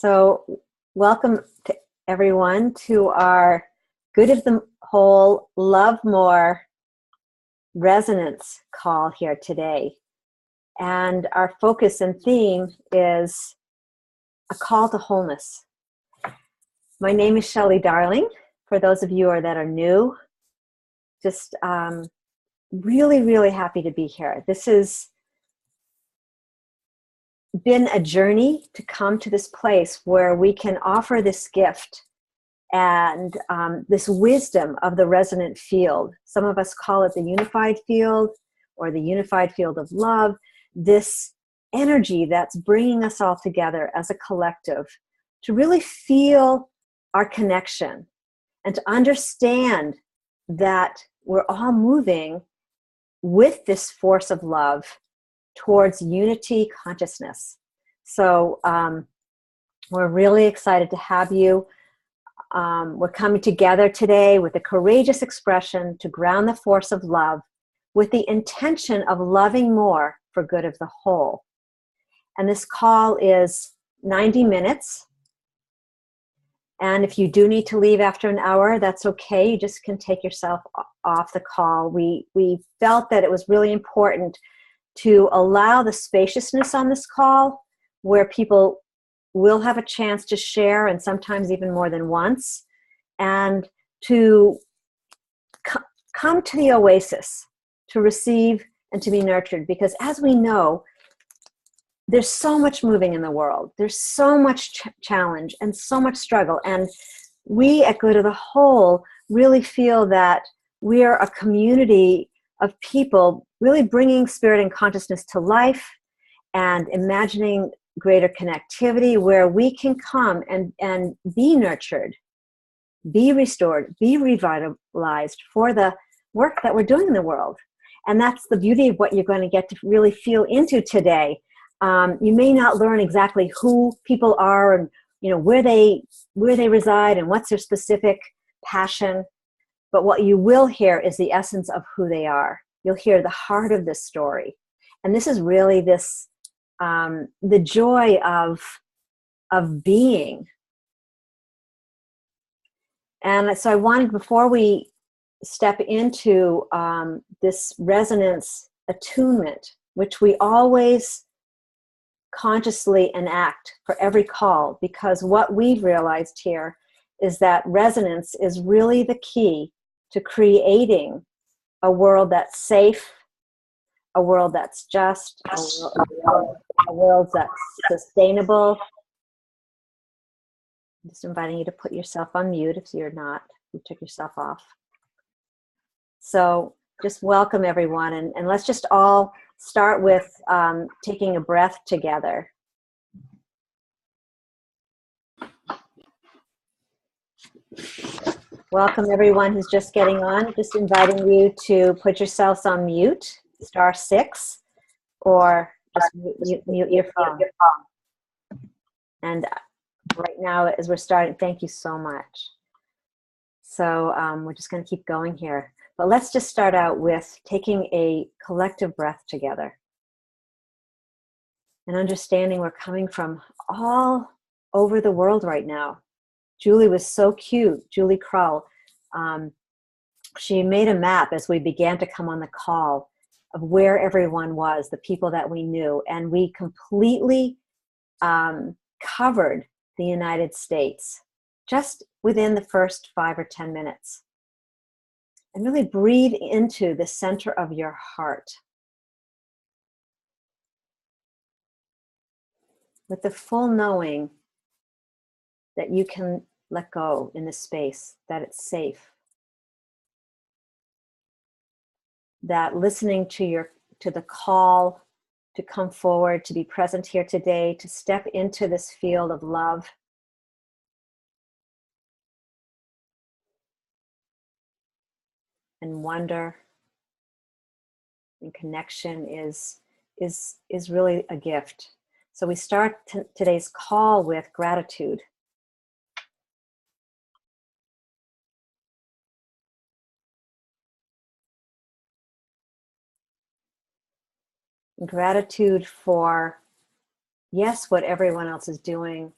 So welcome to everyone to our Good of the Whole, LoveMore resonance call here today. And our focus and theme is a call to wholeness. My name is Shelley Darling. For those of you that are new, just really, really happy to be here. This has been a journey to come to this place where we can offer this gift and this wisdom of the resonant field. Some of us call it the unified field or the unified field of love. This energy that's bringing us all together as a collective to really feel our connection and to understand that we're all moving with this force of love towards unity consciousness. So we're really excited to have you. We're coming together today with a courageous expression to ground the force of love with the intention of loving more for good of the whole. And this call is 90 minutes. And if you do need to leave after an hour, that's okay. You just can take yourself off the call. We felt that it was really important to allow the spaciousness on this call where people will have a chance to share, and sometimes even more than once, and to come to the oasis, to receive and to be nurtured. Because as we know, there's so much moving in the world. There's so much challenge and so much struggle. And we at Good of the Whole really feel that we are a community of people really bringing spirit and consciousness to life and imagining greater connectivity where we can come and be nurtured, be restored, be revitalized for the work that we're doing in the world. And that's the beauty of what you're going to get to really feel into today. You may not learn exactly who people are and where they reside and what's their specific passion, but what you will hear is the essence of who they are. You'll hear the heart of this story. And this is really this, the joy of being. And so I wanted, before we step into this resonance attunement, which we always consciously enact for every call, because what we've realized here is that resonance is really the key to creating a world that's safe, a world that's just, a world that's sustainable. I'm just inviting you to put yourself on mute if you're not, you took yourself off. So just welcome everyone, and let's just all start with taking a breath together. Welcome everyone who's just getting on. Just inviting you to put yourselves on mute, *6, or just mute your phone. And right now, as we're starting, thank you so much. So we're just going to keep going here. But let's just start out with taking a collective breath together and understanding we're coming from all over the world right now. Julie was so cute, Julie Krull. She made a map as we began to come on the call of where everyone was, the people that we knew, and we completely covered the United States just within the first 5 or 10 minutes. And really breathe into the center of your heart with the full knowing that you can let go in this space, that it's safe, that listening to the call to come forward, to be present here today, to step into this field of love, and wonder and connection is really a gift. So we start today's call with gratitude. Gratitude for, yes, what everyone else is doing,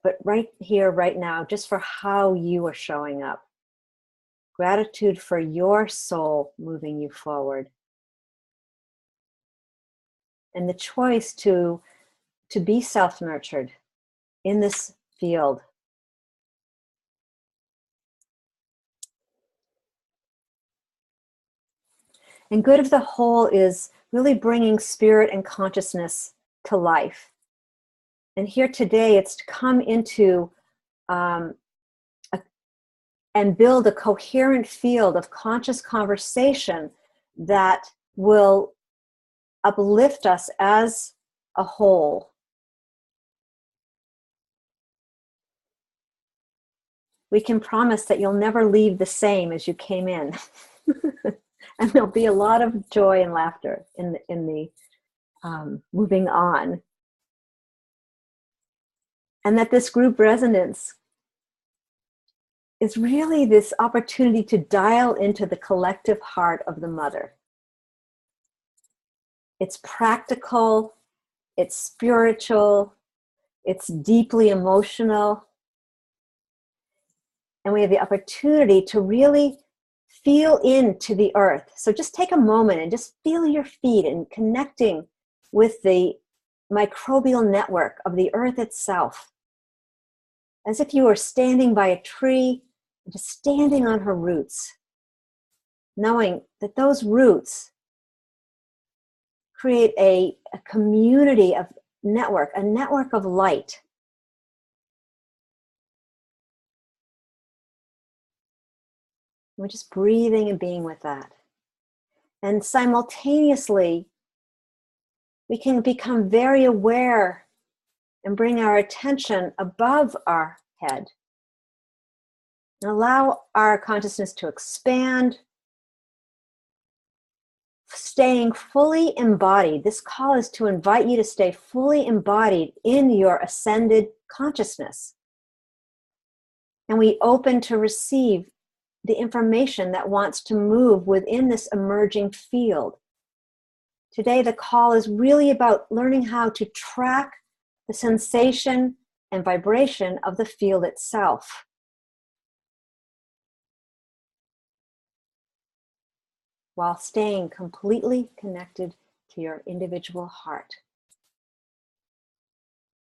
but right here, right now, just for how you are showing up. Gratitude for your soul moving you forward. And the choice to be self-nurtured in this field. And good of the whole is really bringing spirit and consciousness to life. And here today, it's to come into and build a coherent field of conscious conversation that will uplift us as a whole. We can promise that you'll never leave the same as you came in. And there'll be a lot of joy and laughter in the moving on. And that this group resonance is really this opportunity to dial into the collective heart of the mother. It's practical, it's spiritual, it's deeply emotional. And we have the opportunity to really feel into the earth. So just take a moment and just feel your feet and connecting with the microbial network of the earth itself. As if you were standing by a tree, just standing on her roots, knowing that those roots create a community of network, a network of light. We're just breathing and being with that. And simultaneously, we can become very aware and bring our attention above our head and allow our consciousness to expand, staying fully embodied. This call is to invite you to stay fully embodied in your ascended consciousness. And we open to receive the information that wants to move within this emerging field. Today, the call is really about learning how to track the sensation and vibration of the field itself. While staying completely connected to your individual heart.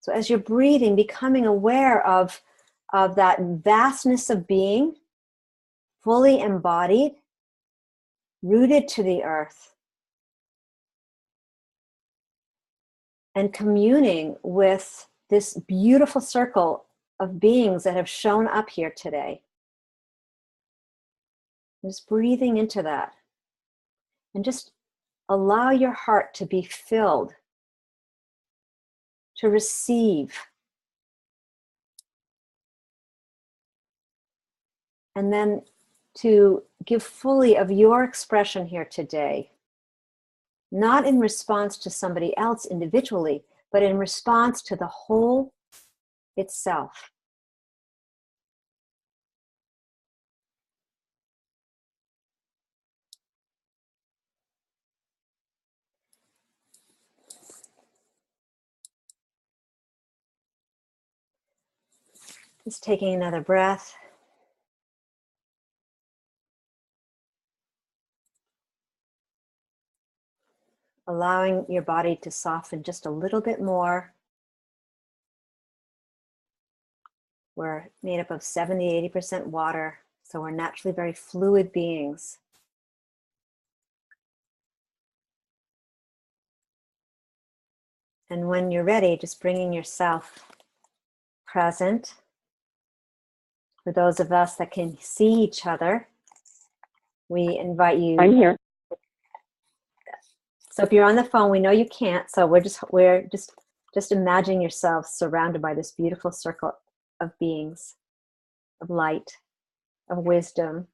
So as you're breathing, becoming aware of that vastness of being, fully embodied, rooted to the earth, and communing with this beautiful circle of beings that have shown up here today. Just breathing into that. And just allow your heart to be filled, to receive. And then to give fully of your expression here today. Not in response to somebody else individually, but in response to the whole itself. Just taking another breath. Allowing your body to soften just a little bit more. We're made up of 70-80% water, so we're naturally very fluid beings. And when you're ready, just bringing yourself present. For those of us that can see each other, we invite you. I'm here. So if you're on the phone, we know you can't. So we're just imagining yourself surrounded by this beautiful circle of beings, of light, of wisdom.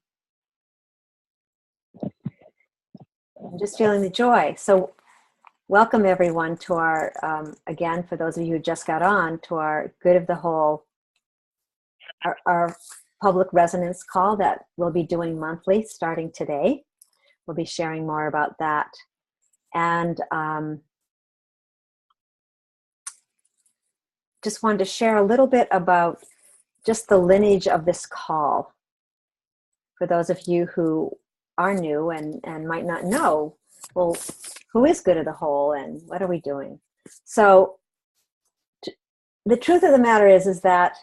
And just feeling the joy. So welcome everyone to our, again, for those of you who just got on, to our Good of the Whole, our public resonance call that we'll be doing monthly starting today. We'll be sharing more about that. And just wanted to share a little bit about just the lineage of this call. For those of you who are new and might not know, well, who is good of the whole and what are we doing? So the truth of the matter is that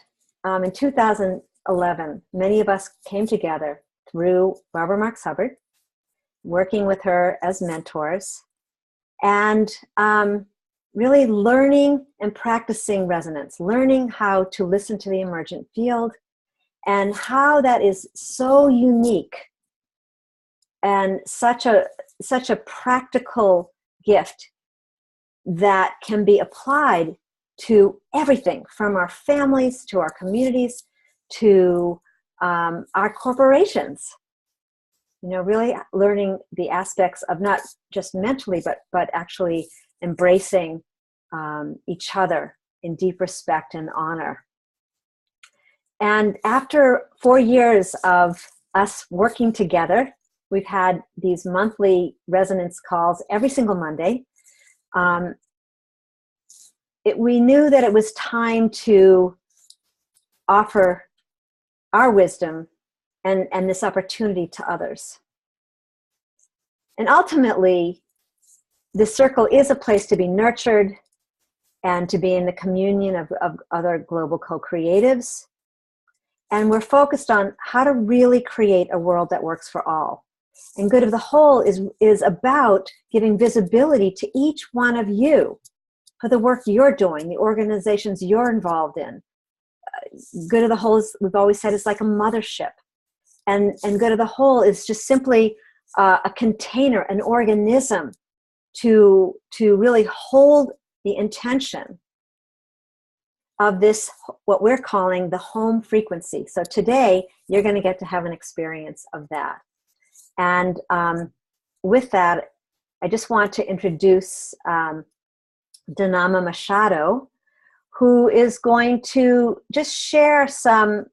in 2011, many of us came together through Barbara Marx Hubbard, working with her as mentors, and really learning and practicing resonance, learning how to listen to the emergent field, and how that is so unique and such a practical gift that can be applied to everything from our families to our communities to our corporations. You know, really learning the aspects of not just mentally, but actually embracing each other in deep respect and honor. And after 4 years of us working together, we've had these monthly resonance calls every single Monday. We knew that it was time to offer our wisdom and this opportunity to others. And ultimately, the circle is a place to be nurtured and to be in the communion of other global co-creatives. And we're focused on how to really create a world that works for all. And Good of the Whole is about giving visibility to each one of you for the work you're doing, the organizations you're involved in. Good of the Whole, we've always said, is like a mothership. And Good of the Whole is just simply a container, an organism to really hold the intention of this, what we're calling the home frequency. So today, you're going to get to have an experience of that. And with that, I just want to introduce Danama Machado, who is going to just share some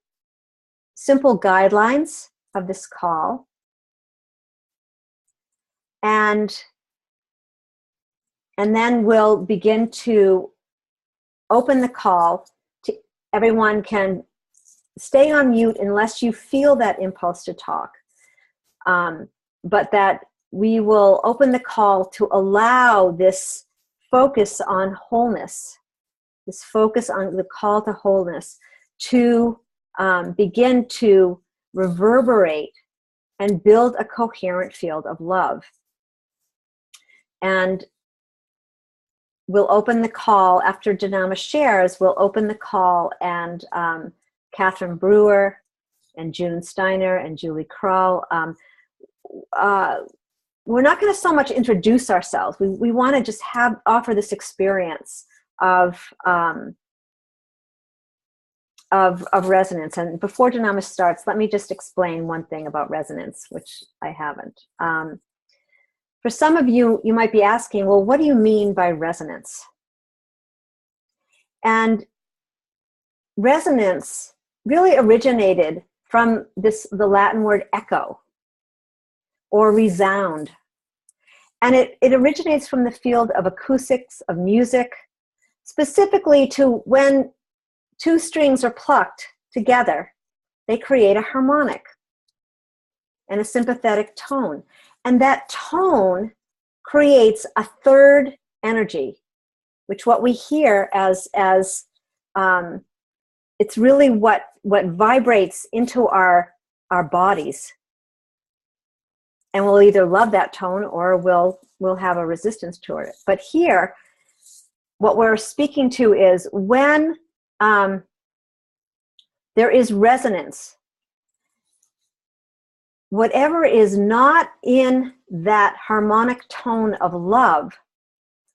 simple guidelines of this call. And then we'll begin to open the call to everyone can stay on mute unless you feel that impulse to talk. But that we will open the call to allow this focus on wholeness, this focus on the call to wholeness, to begin to reverberate and build a coherent field of love. And we'll open the call after Danama shares. We'll open the call, and Catherine Brewer and June Steiner and Julie Krull. We're not going to so much introduce ourselves. We want to just offer this experience of resonance. And before Danama starts, let me just explain one thing about resonance, which I haven't. For some of you, you might be asking, well, what do you mean by resonance? And resonance really originated from the Latin word echo or resound. And it originates from the field of acoustics, of music, specifically to when two strings are plucked together, they create a harmonic and a sympathetic tone. And that tone creates a third energy, which what we hear as it's really what vibrates into our bodies. And we'll either love that tone or we'll have a resistance toward it. But here, what we're speaking to is when there is resonance, whatever is not in that harmonic tone of love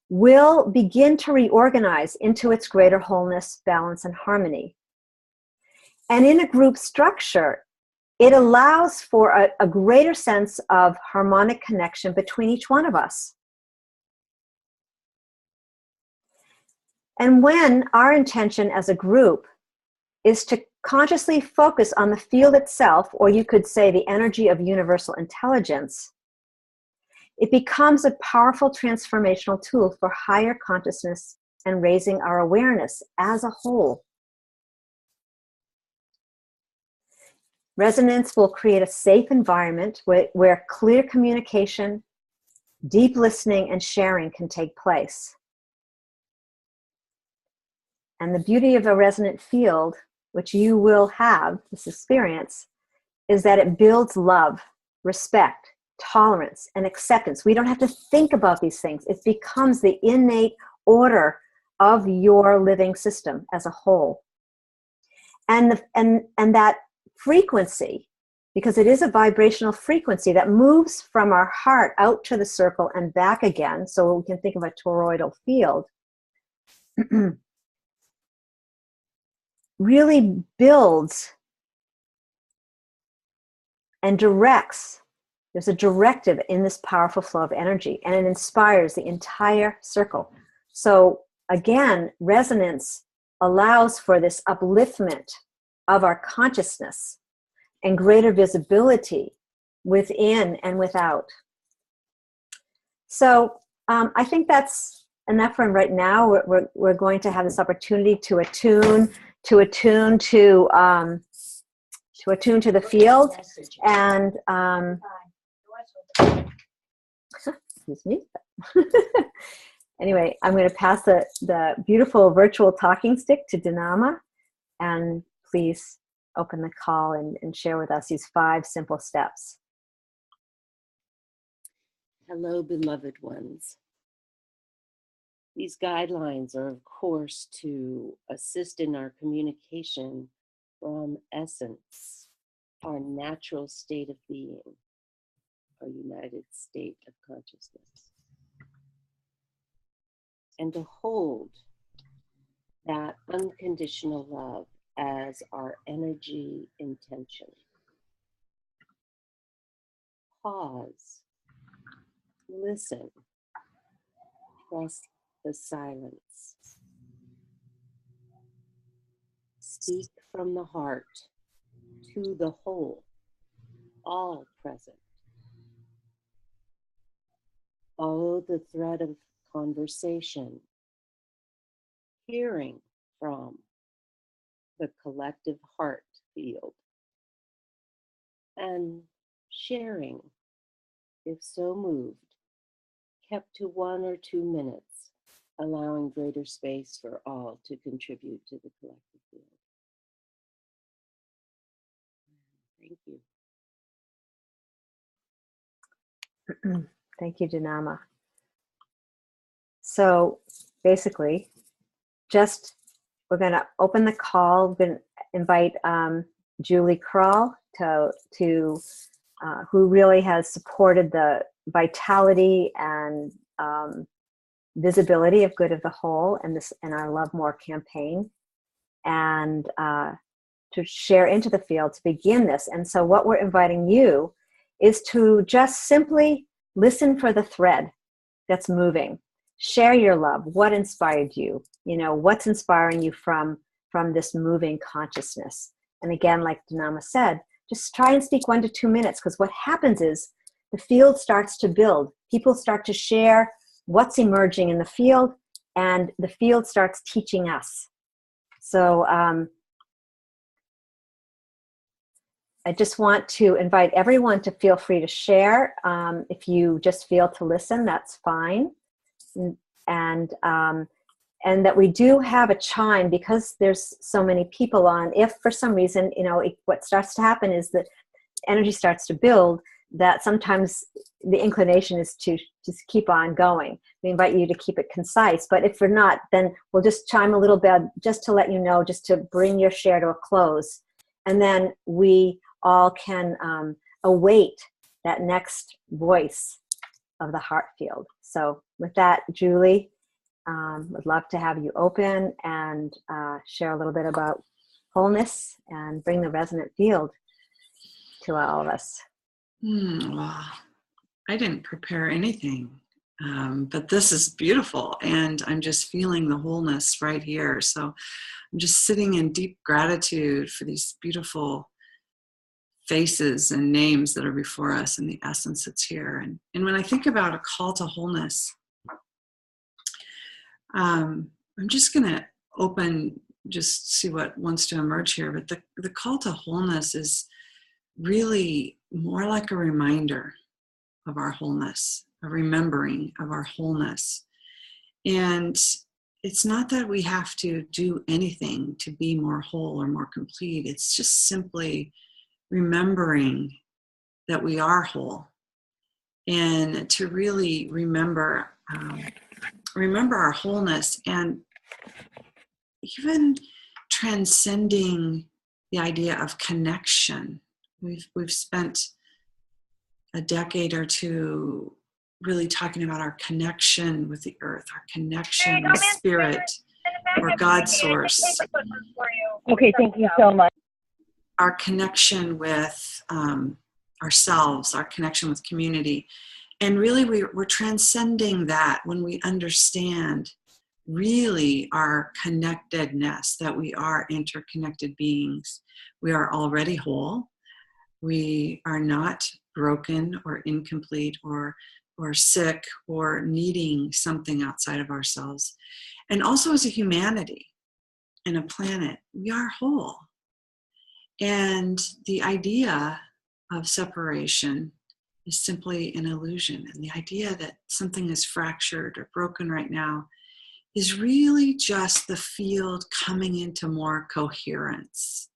will begin to reorganize into its greater wholeness, balance, and harmony. And in a group structure, it allows for a greater sense of harmonic connection between each one of us. And when our intention as a group is to consciously focus on the field itself, or you could say the energy of universal intelligence, it becomes a powerful transformational tool for higher consciousness and raising our awareness as a whole. Resonance will create a safe environment where clear communication, deep listening, and sharing can take place. And the beauty of a resonant field, which you will have this experience, is that it builds love, respect, tolerance, and acceptance. We don't have to think about these things. It becomes the innate order of your living system as a whole. And that frequency, because it is a vibrational frequency that moves from our heart out to the circle and back again, so we can think of a toroidal field, really builds and directs. There's a directive in this powerful flow of energy, and it inspires the entire circle. So again, resonance allows for this upliftment of our consciousness and greater visibility within and without. So I think that's enough for right now. We're going to have this opportunity to attune to the field, and excuse me. Anyway, I'm going to pass the beautiful virtual talking stick to Dinama, and please open the call and share with us these 5 simple steps. Hello, beloved ones. These guidelines are, of course, to assist in our communication from essence, our natural state of being, our united state of consciousness, and to hold that unconditional love as our energy intention. Pause, listen, trust the silence. Speak from the heart to the whole, all present. Follow the thread of conversation, hearing from the collective heart field, and sharing, if so moved, kept to 1 or 2 minutes, allowing greater space for all to contribute to the collective field. Thank you. Thank you, Dinama. So basically, we're going to open the call. We're going to invite Julie Krull to who really has supported the vitality and visibility of Good of the Whole and our LoveMore campaign, and to share into the field to begin this. And so what we're inviting you is to just simply listen for the thread that's moving. Share your love. What inspired you? What's inspiring you from this moving consciousness? And again, like Dinama said, just try and speak 1 to 2 minutes, because what happens is the field starts to build. People start to share what's emerging in the field, and the field starts teaching us. So I just want to invite everyone to feel free to share. If you just feel to listen, that's fine. And that we do have a chime, because there's so many people on. If for some reason, what starts to happen is that energy starts to build, that sometimes the inclination is to just keep on going. We invite you to keep it concise, but if we're not, then we'll just chime a little bit just to let you know, just to bring your share to a close. And then we all can await that next voice of the heart field. So with that, Julie, would love to have you open and share a little bit about wholeness and bring the resonant field to all of us. Well, I didn't prepare anything, but this is beautiful, and I'm just feeling the wholeness right here. So I'm just sitting in deep gratitude for these beautiful faces and names that are before us and the essence that's here. And when I think about a call to wholeness, I'm just going to open, just see what wants to emerge here. But the call to wholeness is really more like a reminder of our wholeness, a remembering of our wholeness. And it's not that we have to do anything to be more whole or more complete. It's just simply remembering that we are whole, and to really remember our wholeness, and even transcending the idea of connection. We've spent a decade or two really talking about our connection with the earth, our connection with spirit or God source. Okay, thank you so much. Our connection with ourselves, our connection with community. And really we're transcending that when we understand really our connectedness, that we are interconnected beings. We are already whole. We are not broken or incomplete or sick or needing something outside of ourselves. And also as a humanity and a planet, we are whole. And the idea of separation is simply an illusion. And the idea that something is fractured or broken right now is really just the field coming into more coherence.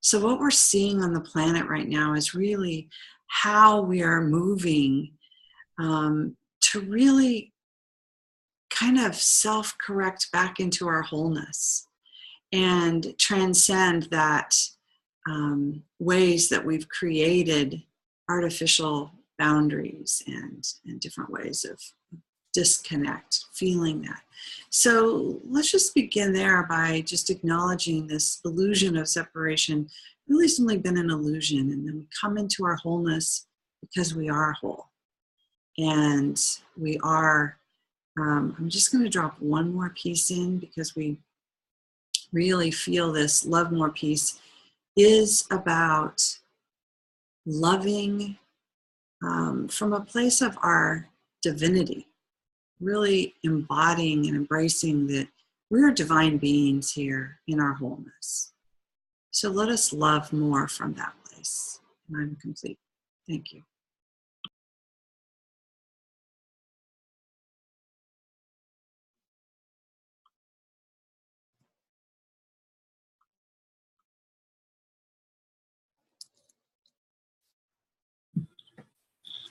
So what we're seeing on the planet right now is really how we are moving to really kind of self-correct back into our wholeness and transcend that ways that we've created artificial boundaries and different ways of disconnect, feeling that. So let's just begin there by just acknowledging this illusion of separation really has only been an illusion, and then we come into our wholeness because we are whole. And we are, I'm just going to drop one more piece in because we really feel this LoveMore piece is about loving from a place of our divinity, really embodying and embracing that we're divine beings here in our wholeness. So let us love more from that place. And I'm complete. Thank you.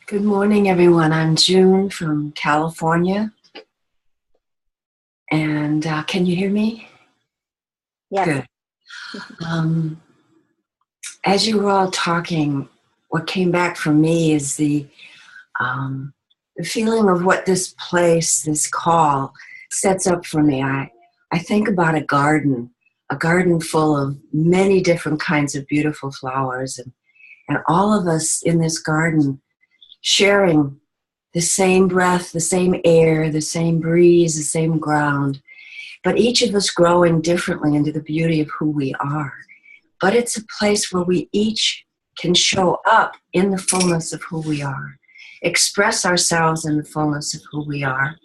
Good morning, everyone. I'm June from California. And can you hear me? Yes. Good. As you were all talking, what came back for me is the feeling of what this place, this call, sets up for me. I think about a garden full of many different kinds of beautiful flowers, and all of us in this garden sharing the same breath, the same air, the same breeze, the same ground, but each of us growing differently into the beauty of who we are. But it's a place where we each can show up in the fullness of who we are, express ourselves in the fullness of who we are,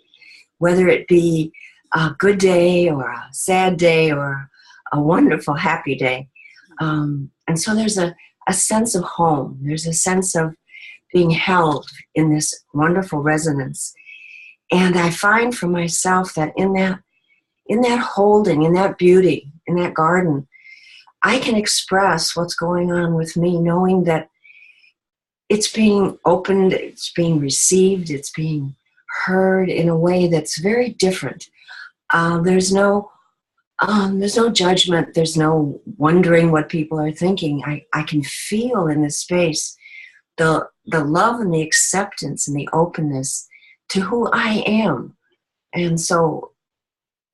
whether it be a good day or a sad day or a wonderful, happy day. And so there's a sense of home. There's a sense of being held in this wonderful resonance. And I find for myself that in that holding, in that beauty, in that garden, I can express what's going on with me, knowing that it's being opened, it's being received, it's being heard in a way that's very different. There's no judgment, there's no wondering what people are thinking. I can feel in this space the love and the acceptance and the openness to who I am. And so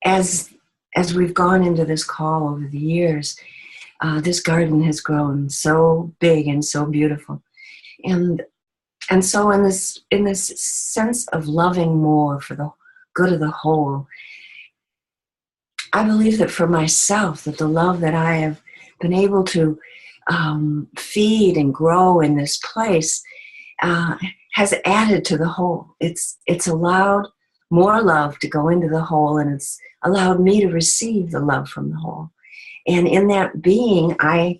as we've gone into this call over the years, this garden has grown so big and so beautiful. And so in this sense of loving more for the good of the whole, I believe that for myself, that the love that I have been able to feed and grow in this place has added to the whole. It's allowed more love to go into the whole, and it's allowed me to receive the love from the whole. And in that being, I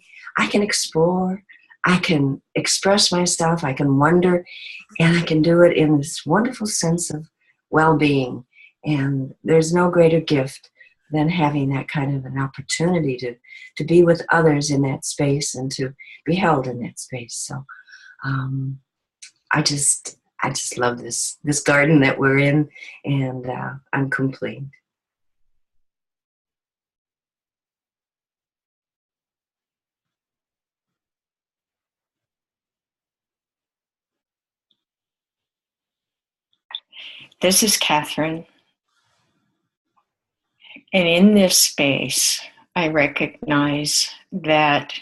can explore, I can express myself, I can wonder, and I can do it in this wonderful sense of well-being. And there's no greater gift than having that kind of an opportunity to be with others in that space and to be held in that space. So I just love this garden that we're in, and I'm complete. This is Catherine. And in this space, I recognize that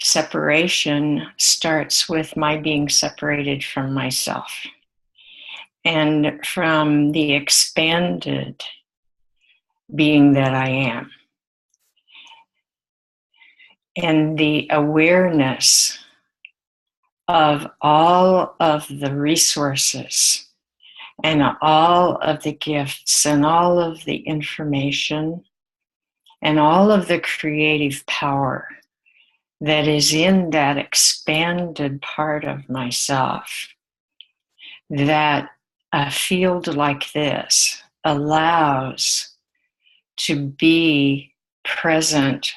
separation starts with my being separated from myself and from the expanded being that I am. And the awareness of all of the resources and all of the gifts and all of the information and all of the creative power that is in that expanded part of myself, that a field like this allows to be present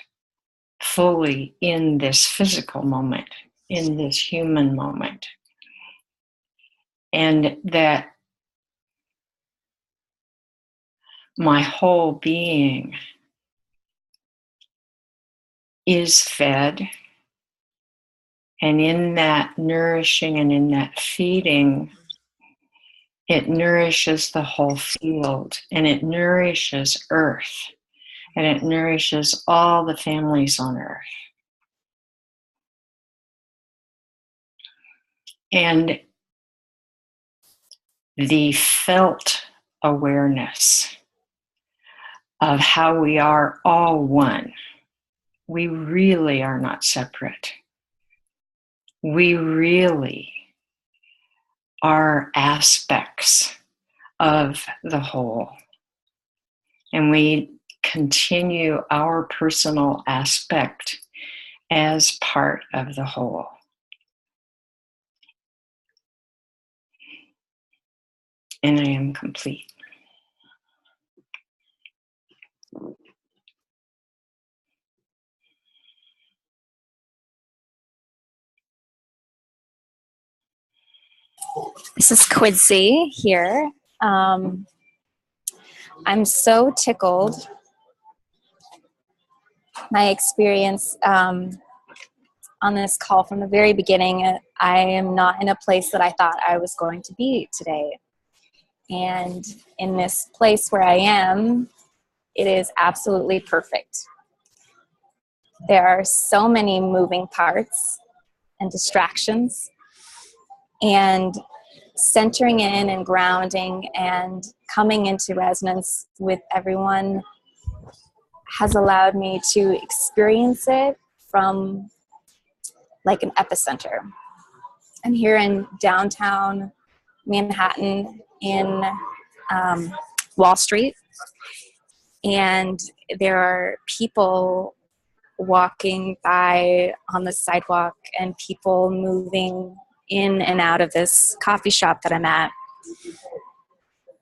fully in this physical moment, in this human moment. And that my whole being is fed, and in that nourishing and in that feeding, it nourishes the whole field, and it nourishes Earth, and it nourishes all the families on Earth. And the felt awareness of how we are all one. We really are not separate. We really are aspects of the whole. And we continue our personal aspect as part of the whole. And I am complete. This is Quincy here. I'm so tickled. My experience on this call from the very beginning, I am not in a place that I thought I was going to be today. And in this place where I am, it is absolutely perfect. There are so many moving parts and distractions, and centering in and grounding and coming into resonance with everyone has allowed me to experience it from like an epicenter. I'm here in downtown Manhattan in Wall Street, and there are people walking by on the sidewalk and people moving in and out of this coffee shop that I'm at.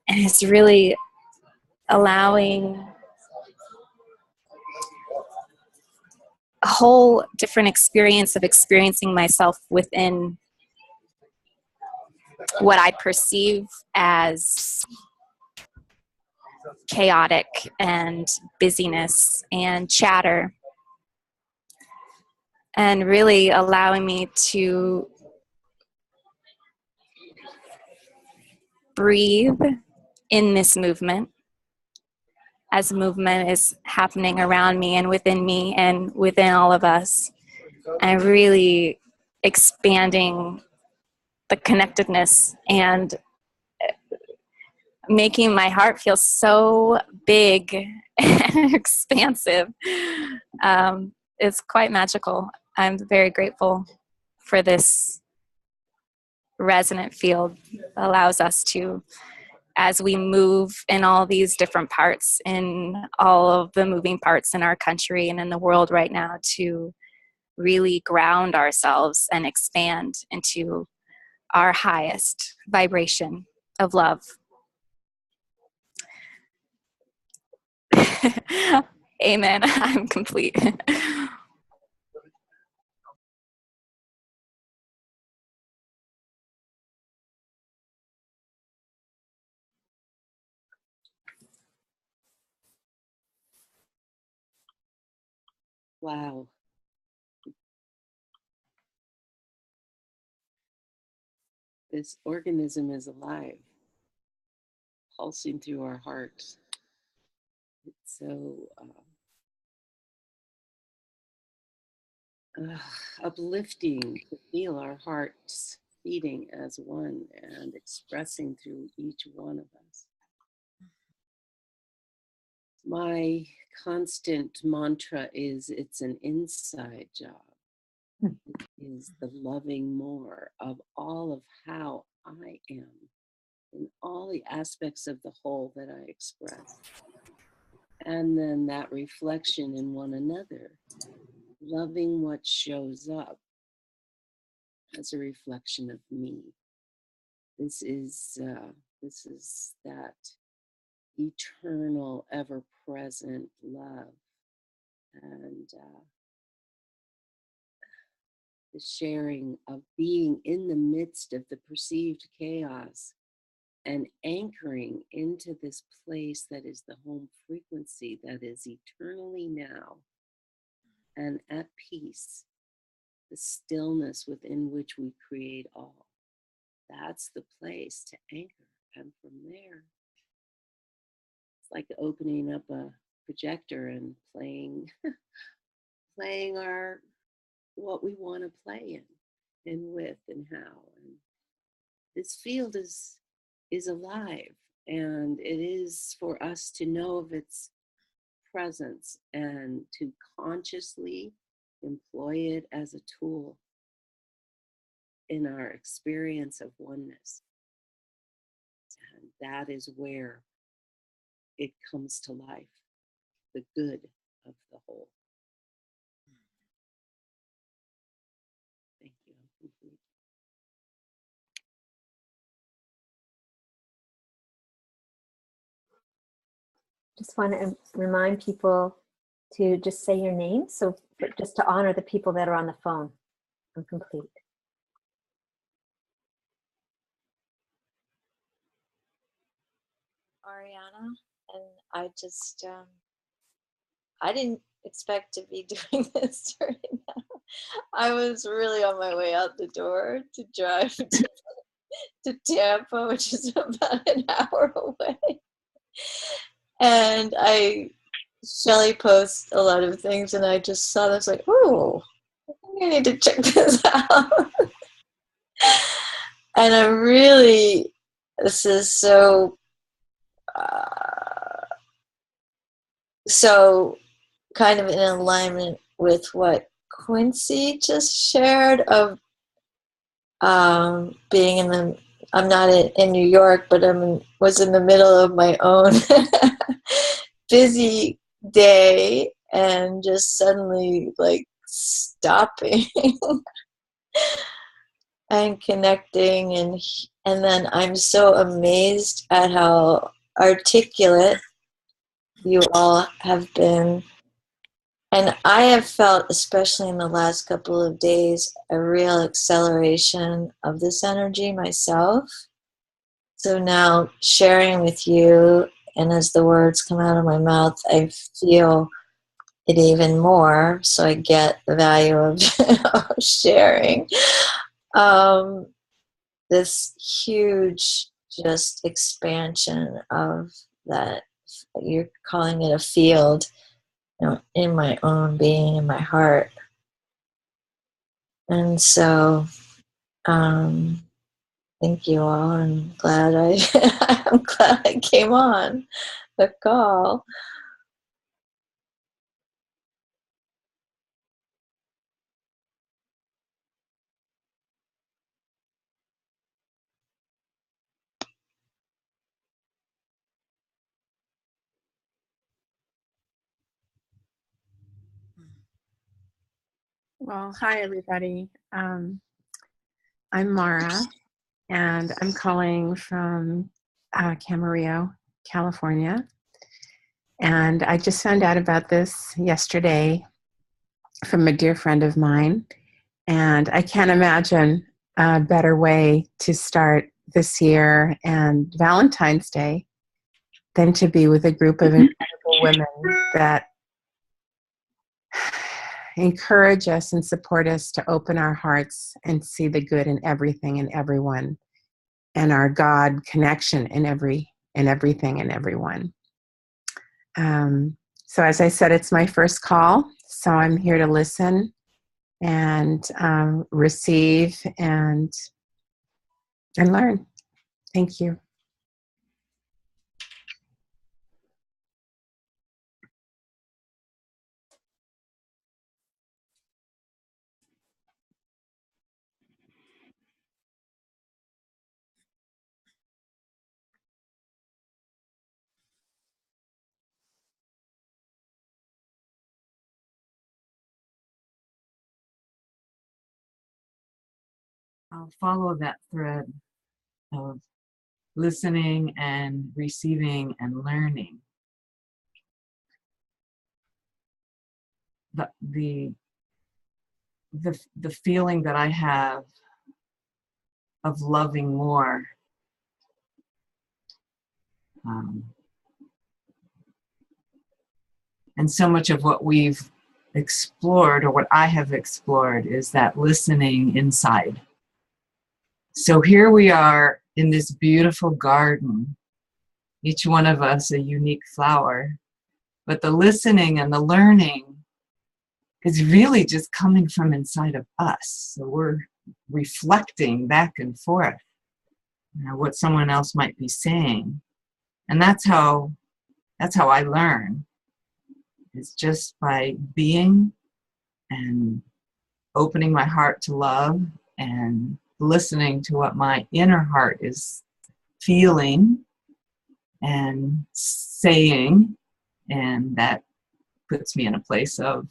And it's really allowing a whole different experience of experiencing myself within what I perceive as chaotic and busyness and chatter, and really allowing me to breathe in this movement as movement is happening around me and within all of us, and really expanding the connectedness and making my heart feel so big and expansive. It's quite magical. I'm very grateful for this resonant field. It allows us to as we move in all these different parts, in all of the moving parts in our country and in the world right now, to really ground ourselves and expand into our highest vibration of love. Amen. I'm complete. Wow. This organism is alive, pulsing through our hearts. It's so uplifting to feel our hearts beating as one and expressing through each one of us. My constant mantra is, it's an inside job. It is the loving more of all of how I am in all the aspects of the whole that I express. And then that reflection in one another, loving what shows up as a reflection of me. This is that eternal, ever-present love, and the sharing of being in the midst of the perceived chaos and anchoring into this place that is the home frequency that is eternally now and at peace, the stillness within which we create all. That's the place to anchor. And from there, it's like opening up a projector and playing our what we want to play in and with and how. And this field is alive, and it is for us to know of its presence and to consciously employ it as a tool in our experience of oneness. And that is where it comes to life, the good of the whole. Thank you. I'm complete. Just want to remind people to just say your name, so just to honor the people that are on the phone. I'm complete. Ariana, and I just I didn't expect to be doing this right now. I was really on my way out the door to drive to Tampa, which is about an hour away. And Shelly posts a lot of things, and I just saw this like, oh, I think I need to check this out. And this is so so kind of in alignment with what Quincy just shared of being I'm not in New York, but was in the middle of my own busy day and just suddenly like stopping and connecting, and then I'm so amazed at how articulate you all have been. And I have felt, especially in the last couple of days, a real acceleration of this energy myself. So now sharing with you, and as the words come out of my mouth, I feel it even more. So I get the value of sharing. This huge just expansion of that, you're calling it a field, in my own being, in my heart. And so, thank you all. I'm glad I'm glad I came on the call. Well, hi, everybody. I'm Mara, and I'm calling from Camarillo, California. And I just found out about this yesterday from a dear friend of mine. And I can't imagine a better way to start this year and Valentine's Day than to be with a group of incredible women that encourage us and support us to open our hearts and see the good in everything and everyone, and our God connection in everything and everyone. So as I said, it's my first call, so I'm here to listen and receive and learn. Thank you. I'll follow that thread of listening and receiving and learning. The feeling that I have of loving more, and so much of what we've explored, or what I have explored, is that listening inside. So here we are in this beautiful garden, each one of us a unique flower, but the listening and the learning is really just coming from inside of us. So we're reflecting back and forth, what someone else might be saying. And that's how I learn. It's just by being and opening my heart to love and listening to what my inner heart is feeling and saying, and that puts me in a place of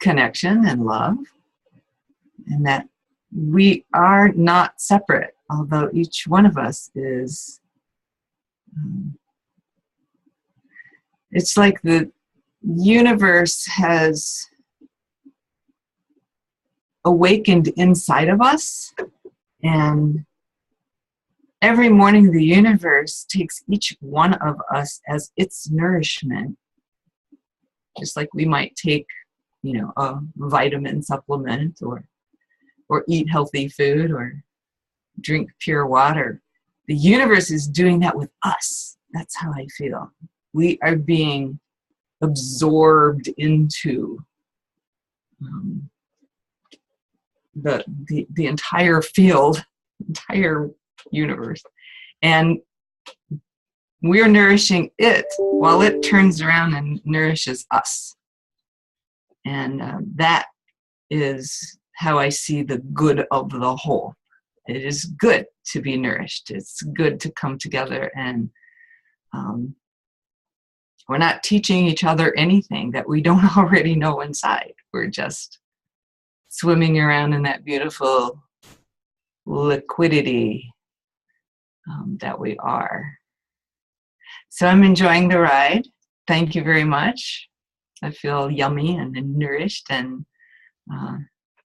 connection and love, and that we are not separate, although each one of us is. It's like the universe has awakened inside of us, and every morning the universe takes each one of us as its nourishment, just like we might take, a vitamin supplement or eat healthy food or drink pure water. The universe is doing that with us. That's how I feel. We are being absorbed into the entire field, entire universe, and we're nourishing it while it turns around and nourishes us. And that is how I see the good of the whole. It is good to be nourished. It's good to come together, and we're not teaching each other anything that we don't already know inside. We're just swimming around in that beautiful liquidity that we are. So I'm enjoying the ride. Thank you very much. I feel yummy and nourished, and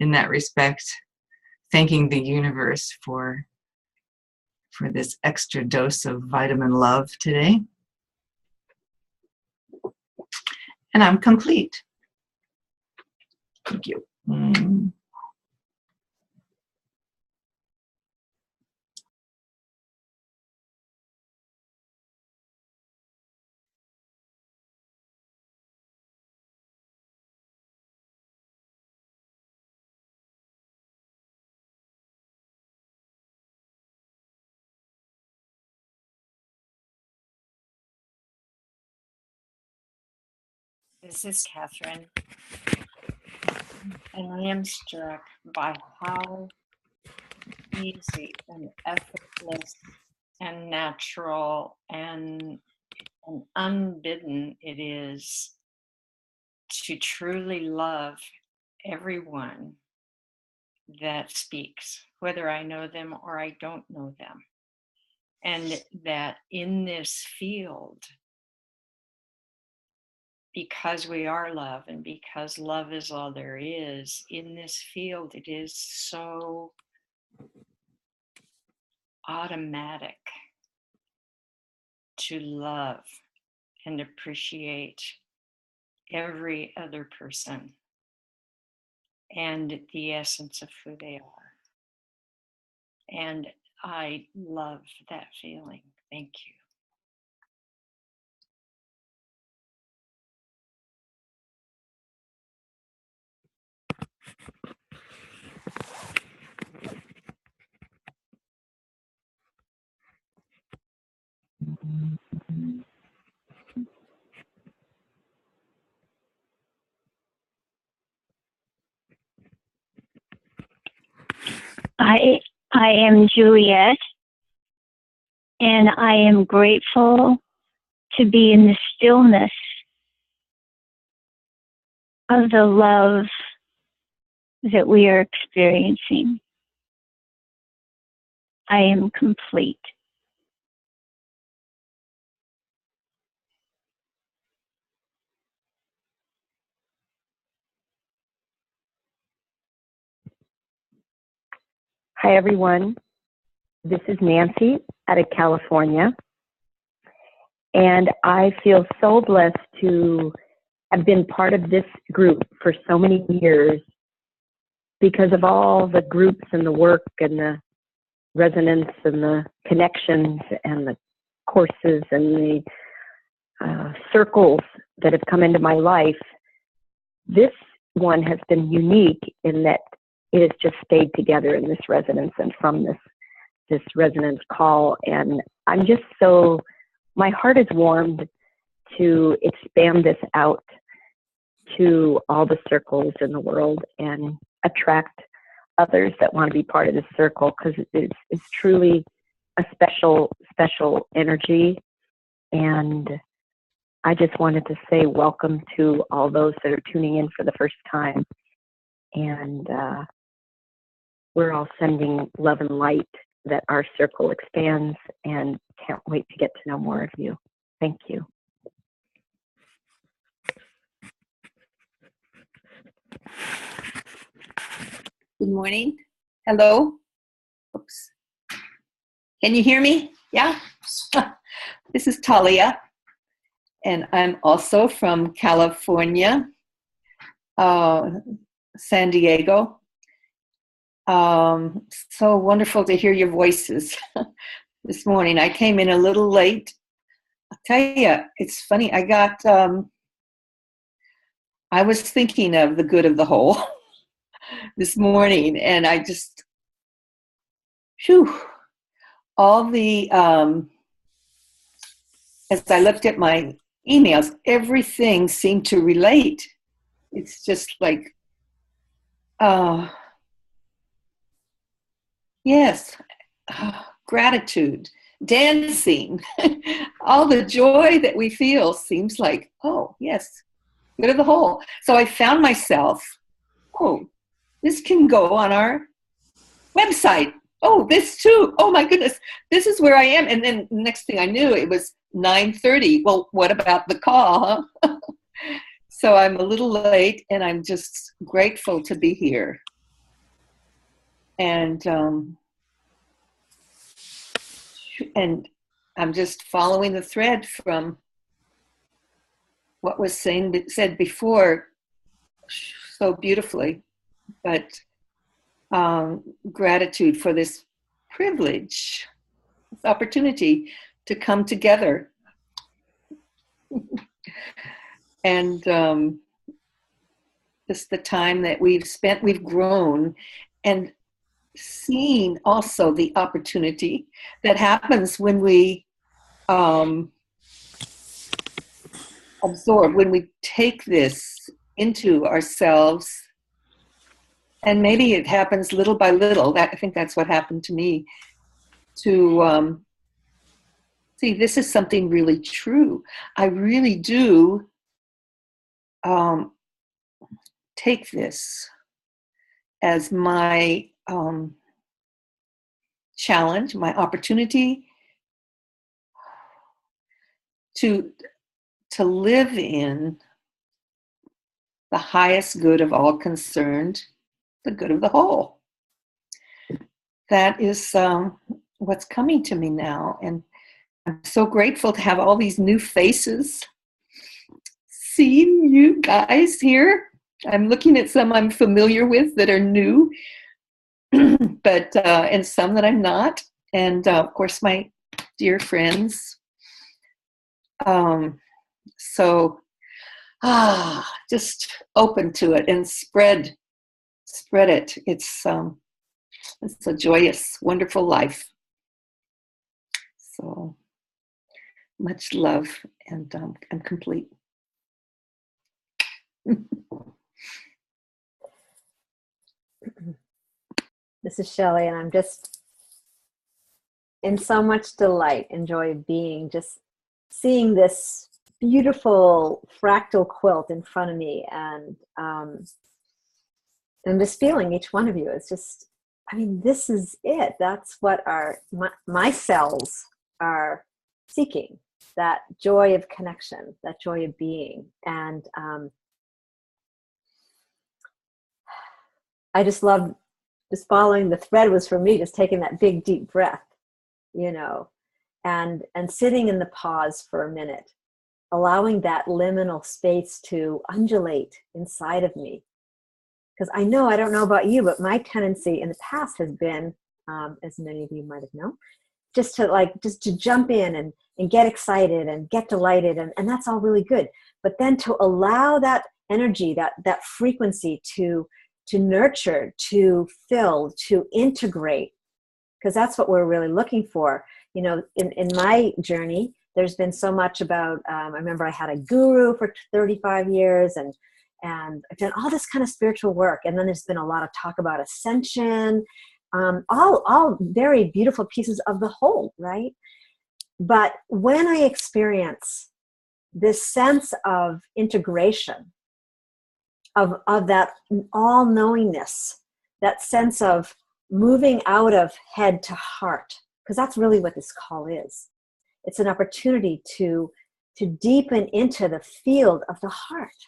in that respect, thanking the universe for this extra dose of vitamin love today. And I'm complete. Thank you. This is Catherine, and I am struck by how easy and effortless and natural and unbidden it is to truly love everyone that speaks, whether I know them or I don't know them. And that in this field, because we are love and because love is all there is, in this field, it is so automatic to love and appreciate every other person and the essence of who they are. And I love that feeling. Thank you. I am Juliet, and I am grateful to be in the stillness of the love that we are experiencing. I am complete. Hi, everyone. This is Nancy out of California. And I feel so blessed to have been part of this group for so many years because of all the groups and the work and the resonance and the connections and the courses and the circles that have come into my life. This one has been unique in that it has just stayed together in this resonance and from this resonance call. And I'm just so, my heart is warmed to expand this out to all the circles in the world and attract others that want to be part of this circle, because it's truly a special energy. And I just wanted to say welcome to all those that are tuning in for the first time. And we're all sending love and light that our circle expands, and can't wait to get to know more of you. Thank you. Good morning. Hello. Oops. Can you hear me? Yeah. This is Talia, and I'm also from California, San Diego. So wonderful to hear your voices this morning. I came in a little late. I'll tell you, it's funny. I was thinking of the good of the whole this morning, and I just, all the, as I looked at my emails, everything seemed to relate. It's just like, yes, gratitude, dancing, all the joy that we feel seems like, oh, yes, good of the whole. So I found myself, this can go on our website. Oh, this too. Oh my goodness, this is where I am. And then next thing I knew, it was 9:30. Well, what about the call, huh? So I'm a little late, and I'm just grateful to be here. And I'm just following the thread from what was said before so beautifully, but gratitude for this privilege, this opportunity to come together. And just the time that we've spent, we've grown, and seen also the opportunity that happens when we absorb, when we take this into ourselves. And maybe it happens little by little. I think that's what happened to me, to see, this is something really true. I really do take this as my challenge, my opportunity to live in the highest good of all concerned, the good of the whole. That is what's coming to me now. And I'm so grateful to have all these new faces. Seeing you guys here. I'm looking at some I'm familiar with that are new, but and some that I'm not. And of course, my dear friends. So just open to it and spread it. It's a joyous, wonderful life. So much love, and I'm complete. This is Shelley, and I'm just in so much delight and joy of being, just seeing this beautiful fractal quilt in front of me, and just feeling each one of you. It's just, I mean, this is it. That's what my cells are seeking, that joy of connection, that joy of being. And I just love, just following the thread was for me, just taking that big deep breath, and sitting in the pause for a minute, allowing that liminal space to undulate inside of me. Because I don't know about you, but my tendency in the past has been, as many of you might have known, just to jump in and get excited and get delighted, and that's all really good. But then to allow that energy, that frequency to nurture, to fill, to integrate, because that's what we're really looking for. In my journey, there's been so much about, I remember I had a guru for 35 years, and I've done all this kind of spiritual work. And then there's been a lot of talk about ascension, all very beautiful pieces of the whole, right? But when I experience this sense of integration, of that all-knowingness, that sense of moving out of head to heart, because that's really what this call is. It's an opportunity to deepen into the field of the heart,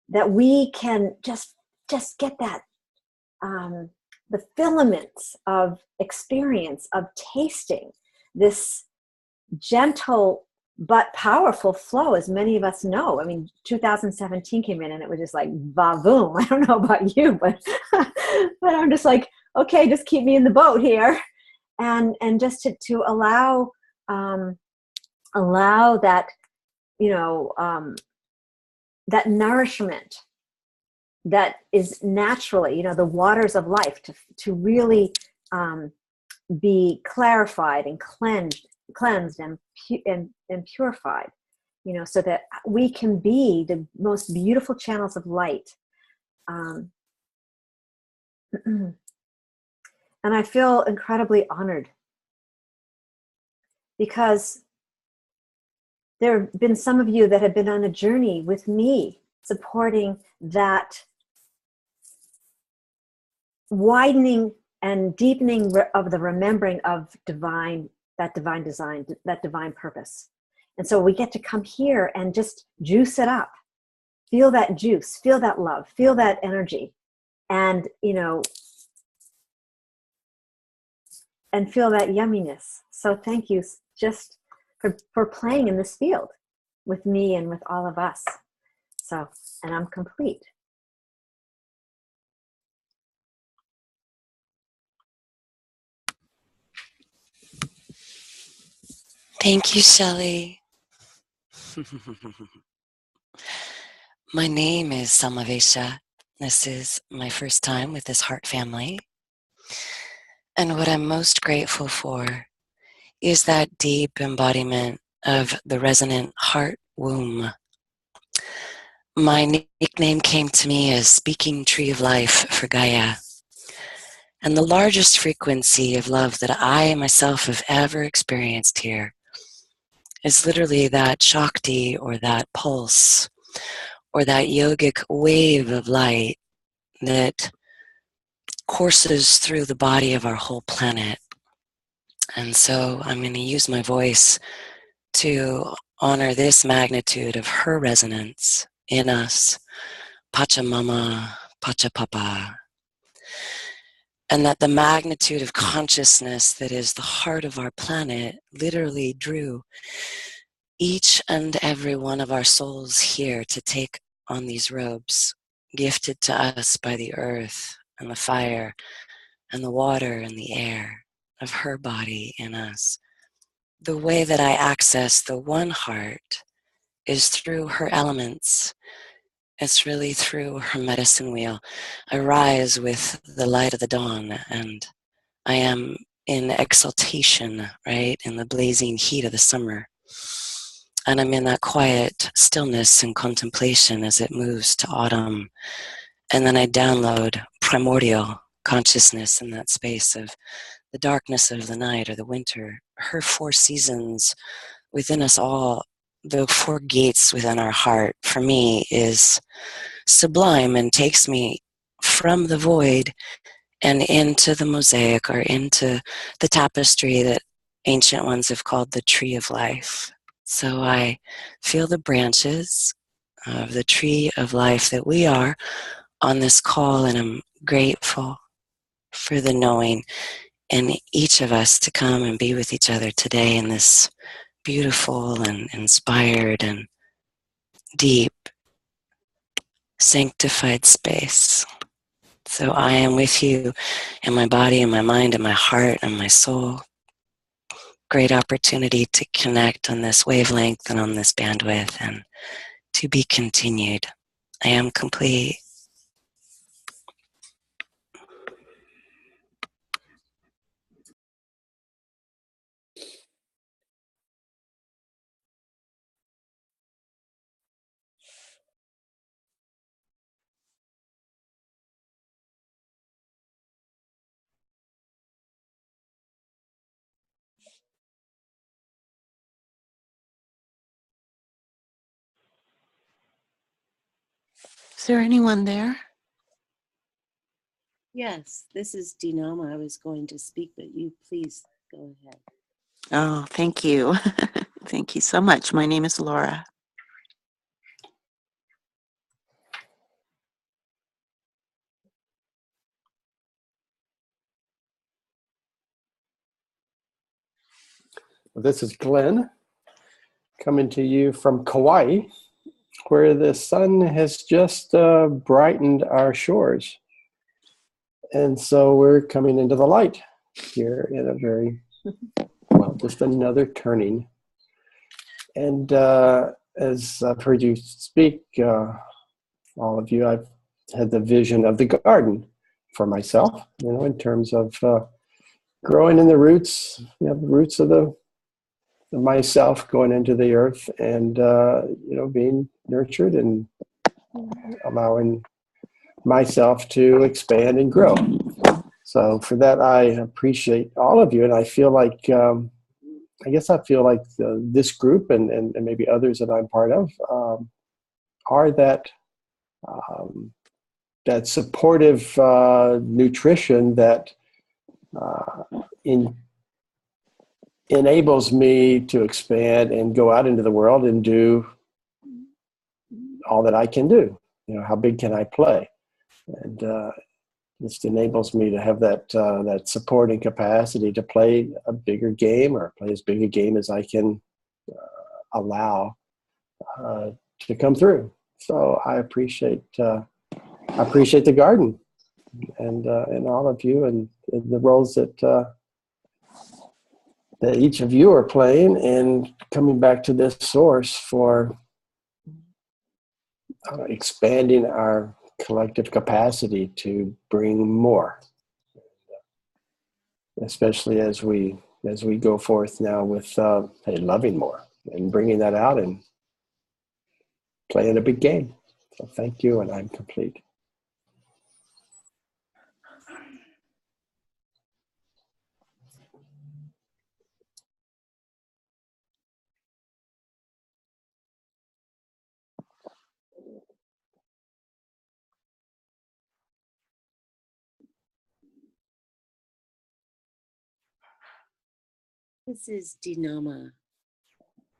that we can just get that, the filaments of experience, of tasting this gentle but powerful flow, as many of us know. I mean, 2017 came in and it was just like va-voom. I don't know about you, but but I'm just like, okay, just keep me in the boat here, and just to allow that, that nourishment that is naturally, the waters of life to really be clarified and cleansed and purified, so that we can be the most beautiful channels of light. And I feel incredibly honored, because there have been some of you that have been on a journey with me, supporting that widening and deepening of the remembering of that divine design, that divine purpose. And so we get to come here and just juice it up, feel that juice, feel that love, feel that energy, and and feel that yumminess. So thank you just for playing in this field with me and with all of us. So, and I'm complete. Thank you, Shelley. My name is Samavesha. This is my first time with this heart family. And what I'm most grateful for is that deep embodiment of the resonant heart womb. My nickname came to me as Speaking Tree of Life for Gaia. And the largest frequency of love that I myself have ever experienced here is literally that Shakti, or that pulse, or that yogic wave of light that courses through the body of our whole planet. And so I'm going to use my voice to honor this magnitude of her resonance in us, Pachamama, Pachapapa, and that the magnitude of consciousness that is the heart of our planet literally drew each and every one of our souls here to take on these robes, gifted to us by the earth and the fire and the water and the air of her body in us. The way that I access the one heart is through her elements. It's really through her medicine wheel. I rise with the light of the dawn, and I am in exaltation, right, in the blazing heat of the summer. And I'm in that quiet stillness and contemplation as it moves to autumn. And then I download primordial consciousness in that space of the darkness of the night or the winter. Her 4 seasons within us all, the 4 gates within our heart, for me, is sublime and takes me from the void and into the mosaic or into the tapestry that ancient ones have called the tree of life. So I feel the branches of the tree of life that we are on this call, and I'm grateful for the knowing in each of us to come and be with each other today in this beautiful and inspired and deep, sanctified space. So I am with you in my body and my mind and my heart and my soul. Great opportunity to connect on this wavelength and on this bandwidth, and to be continued. I am complete. Is there anyone there? Yes, this is Dinama. I was going to speak, but you please go ahead. Oh, thank you. Thank you so much. My name is Laura. This is Glenn, coming to you from Kauai, where the sun has just brightened our shores. And so we're coming into the light here in a very, well, just another turning. And as I've heard you speak, all of you, I've had the vision of the garden for myself, in terms of growing in the roots, the roots of myself going into the earth and, being nurtured and allowing myself to expand and grow. So for that, I appreciate all of you. And I feel like, this group and maybe others that I'm part of are that supportive nutrition that enables me to expand and go out into the world and do all that I can do. How big can I play? And just enables me to have that supporting capacity to play a bigger game, or play as big a game as I can allow to come through. So I appreciate the garden and all of you and the roles that each of you are playing, and coming back to this source for expanding our collective capacity to bring more, especially as we go forth now with loving more and bringing that out and playing a big game. So thank you, and I'm complete. This is Dinama,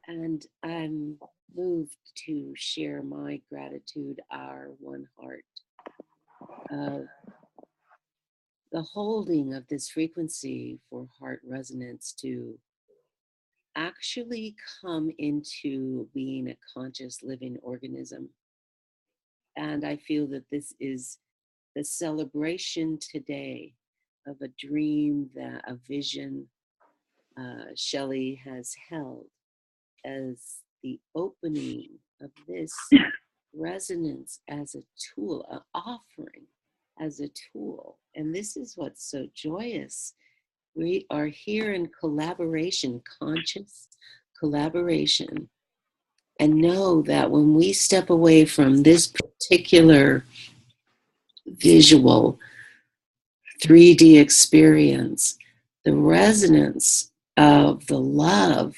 and I'm moved to share my gratitude, our one heart, of the holding of this frequency for heart resonance to actually come into being a conscious living organism. And I feel that this is the celebration today of a dream, that a vision Shelley has held as the opening of this resonance as a tool, an offering as a tool. And this is what's so joyous. We are here in collaboration, conscious collaboration, and know that when we step away from this particular visual 3D experience, the resonance of the love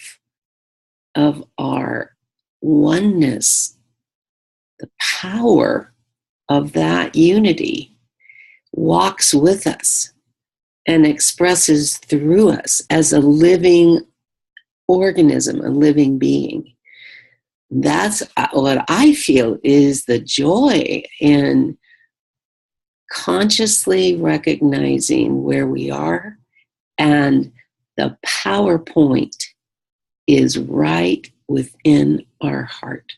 of our oneness, the power of that unity walks with us and expresses through us as a living organism, a living being. That's what I feel is the joy in consciously recognizing where we are, and the power point is right within our heart.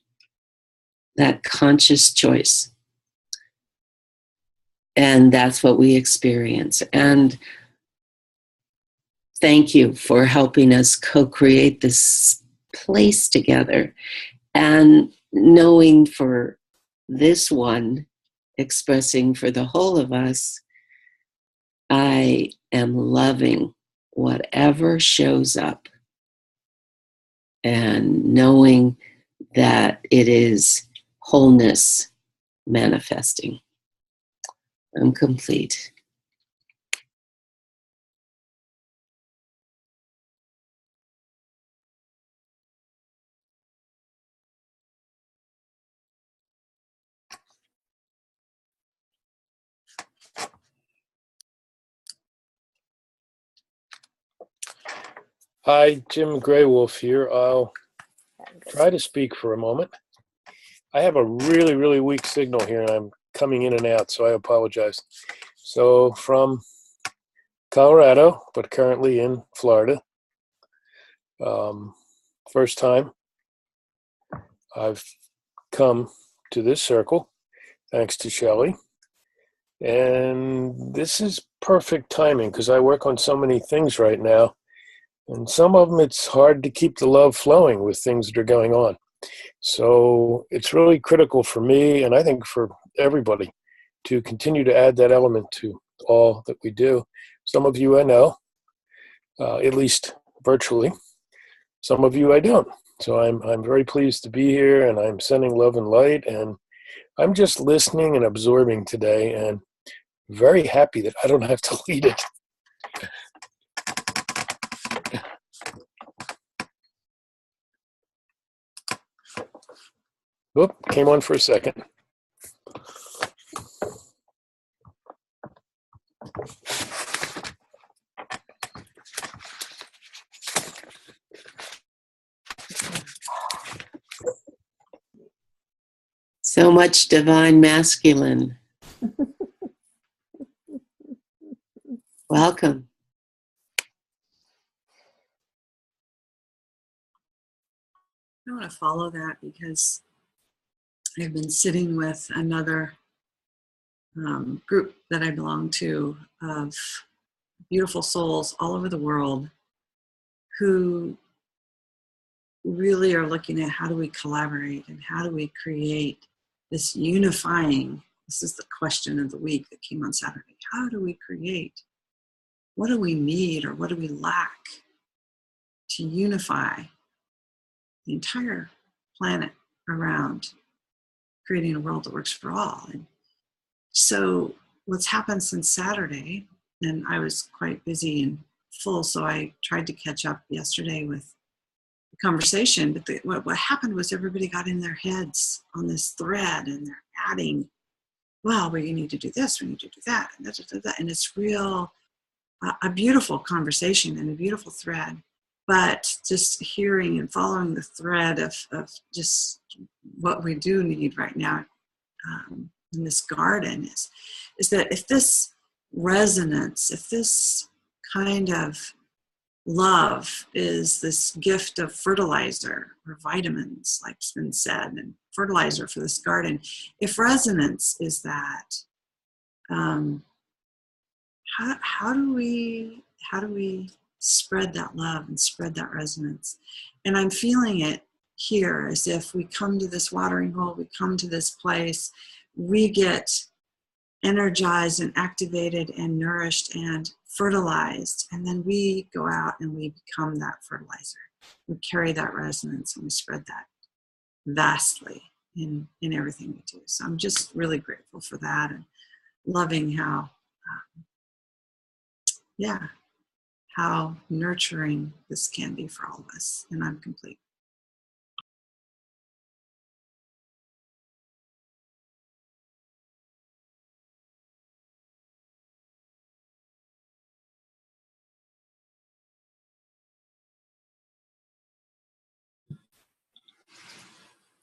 That conscious choice. And that's what we experience. And thank you for helping us co-create this place together. And knowing for this one, expressing for the whole of us, I am loving whatever shows up. And knowing that it is wholeness manifesting. I'm complete. Hi, Jim Graywolf here. I'll try to speak for a moment. I have a really, really weak signal here, and I'm coming in and out, so I apologize. So from Colorado, but currently in Florida. First time I've come to this circle, thanks to Shelley. And this is perfect timing because I work on so many things right now. And some of them, it's hard to keep the love flowing with things that are going on. So it's really critical for me, and I think for everybody, to continue to add that element to all that we do. Some of you I know, at least virtually. Some of you I don't. So I'm very pleased to be here, and I'm sending love and light, and I'm just listening and absorbing today, and very happy that I don't have to lead it. Oop, came on for a second. So much divine masculine. Welcome. I want to follow that because I've been sitting with another group that I belong to of beautiful souls all over the world who really are looking at how do we collaborate and how do we create this unifying. This is the question of the week that came on Saturday. How do we create? What do we need or what do we lack to unify the entire planet around creating a world that works for all? And so what's happened since Saturday, and I was quite busy and full, so I tried to catch up yesterday with the conversation, but what happened was everybody got in their heads on this thread, and they're adding, well, we need to do this, we need to do that, and that, and it's real, a beautiful conversation and a beautiful thread. but just hearing and following the thread of just what we do need right now in this garden is that if this resonance, if this kind of love is this gift of fertilizer or vitamins, like's been said, and fertilizer for this garden, if resonance is that, how do we spread that love and spread that resonance? And I'm feeling it here, as if we come to this watering hole, we come to this place, we get energized and activated and nourished and fertilized, and then we go out and we become that fertilizer. We carry that resonance and we spread that vastly in everything we do. So I'm just really grateful for that, and loving how how nurturing this can be for all of us. And I'm complete.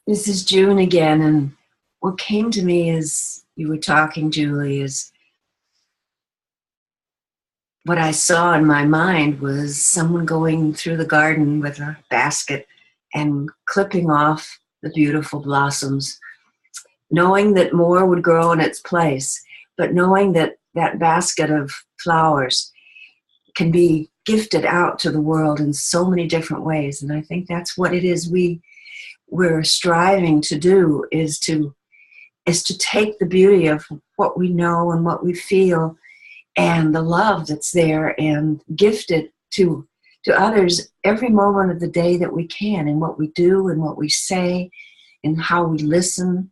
This is June again, and what came to me as you were talking, Julie, is what I saw in my mind was someone going through the garden with a basket and clipping off the beautiful blossoms, knowing that more would grow in its place, but knowing that that basket of flowers can be gifted out to the world in so many different ways. And I think that's what it is we're striving to do, is to take the beauty of what we know and what we feel and the love that's there and gift it to others every moment of the day that we can, in what we do and what we say and how we listen,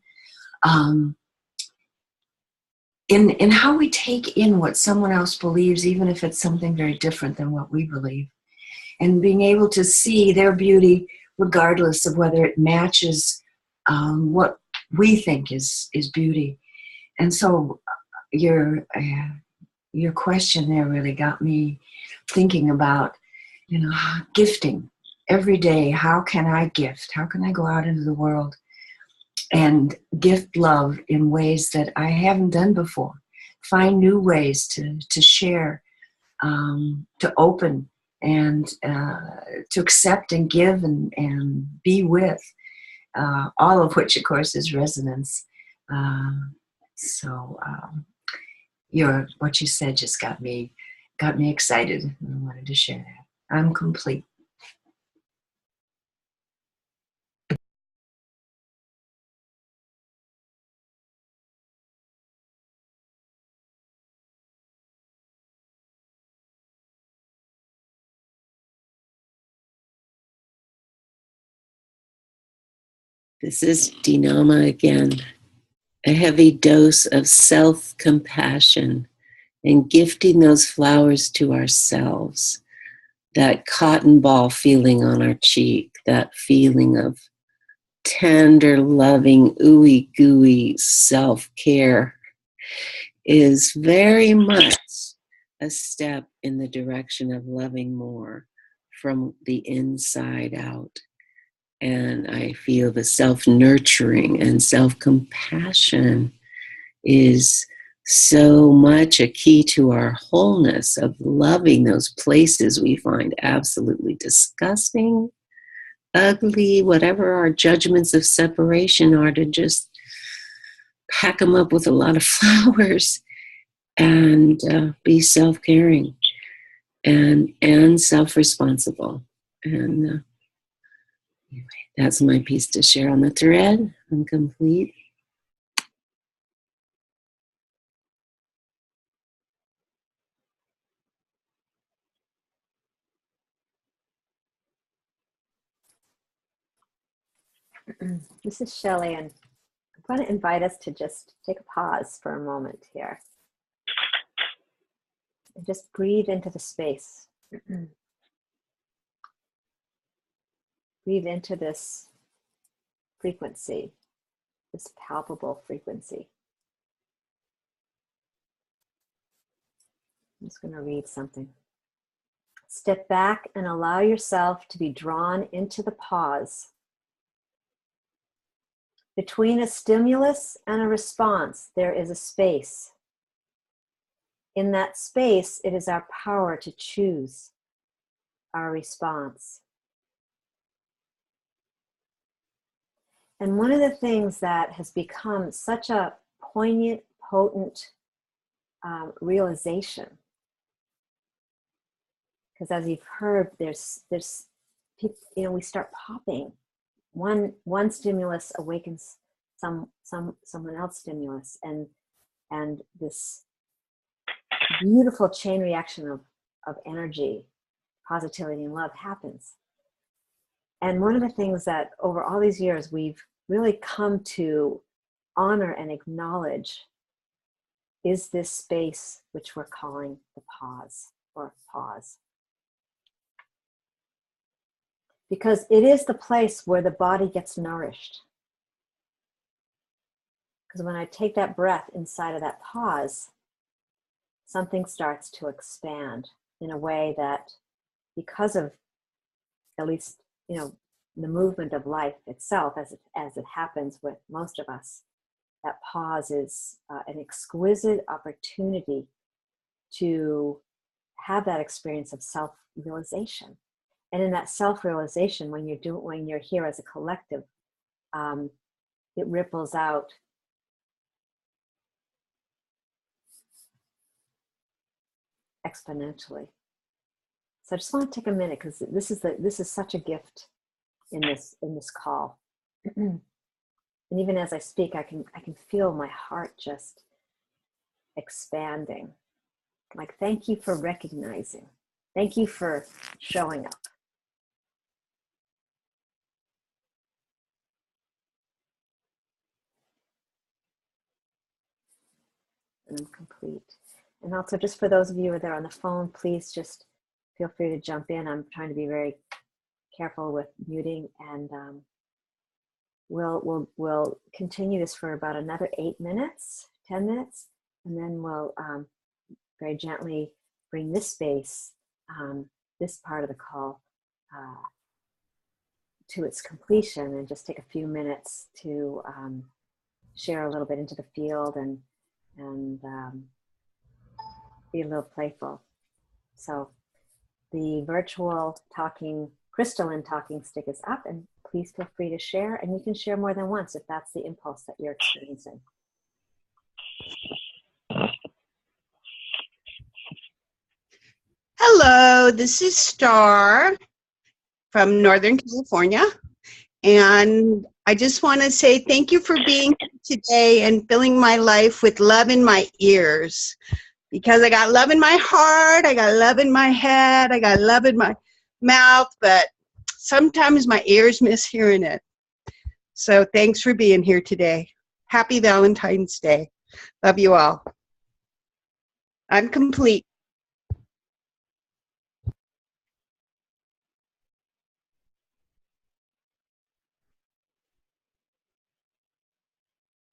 in how we take in what someone else believes, even if it's something very different than what we believe, and being able to see their beauty regardless of whether it matches what we think is beauty. And so your question there really got me thinking about, gifting every day. How can I gift? How can I go out into the world and gift love in ways that I haven't done before? Find new ways to share, to open, and to accept and give and be with, all of which, of course, is resonance. What you said just got me excited. I wanted to share that. I'm complete. This is Dinama again. A heavy dose of self-compassion and gifting those flowers to ourselves. That cotton ball feeling on our cheek, that feeling of tender, loving, ooey gooey self-care is very much a step in the direction of loving more from the inside out. And I feel the self-nurturing and self-compassion is so much a key to our wholeness, of loving those places we find absolutely disgusting, ugly, whatever our judgments of separation are, to just pack them up with a lot of flowers and be self-caring and self-responsible. And anyway, that's my piece to share on the thread. I'm complete. This is Shelley, and I'm going to invite us to just take a pause for a moment here. And just breathe into the space. Breathe into this frequency, this palpable frequency. I'm just going to read something. Step back and allow yourself to be drawn into the pause. Between a stimulus and a response, there is a space. In that space, it is our power to choose our response. And one of the things that has become such a poignant, potent realization, because as you've heard, there's we start popping. One stimulus awakens someone else stimulus, and this beautiful chain reaction of energy, positivity, and love happens. And one of the things that over all these years we've really come to honor and acknowledge is this space which we're calling the pause, or pause. Because it is the place where the body gets nourished. Because when I take that breath inside of that pause, something starts to expand in a way that, because of at least, the movement of life itself, as it happens with most of us, that pause is an exquisite opportunity to have that experience of self-realization. And in that self-realization, when you're here as a collective, it ripples out exponentially. So I just want to take a minute, because this is such a gift in this call. And even as I speak, I can feel my heart just expanding. Like, thank you for recognizing. Thank you for showing up. And I'm complete. And also, just for those of you who are there on the phone, please just feel free to jump in. I'm trying to be very careful with muting, and we'll continue this for about another 8 minutes, 10 minutes, and then we'll very gently bring this space, this part of the call, to its completion, and just take a few minutes to share a little bit into the field and be a little playful. So the virtual crystalline talking stick is up, and please feel free to share, and you can share more than once if that's the impulse that you're experiencing. Hello, this is Star from Northern California, and I just want to say thank you for being here today and filling my life with love in my ears, because I got love in my heart, I got love in my head, I got love in my mouth, but sometimes my ears miss hearing it. So thanks for being here today. Happy Valentine's Day. Love you all. I'm complete.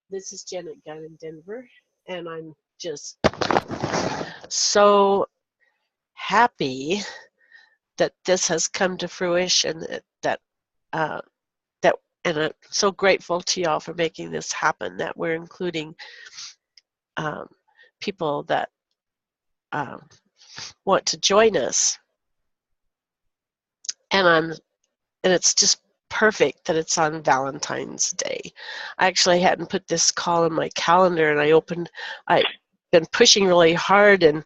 This is Janet Gunn in Denver, and I'm just so happy that this has come to fruition, and I'm so grateful to y'all for making this happen, that we're including people that want to join us. And it's just perfect that it's on Valentine's Day. I actually hadn't put this call in my calendar, and I've been pushing really hard, and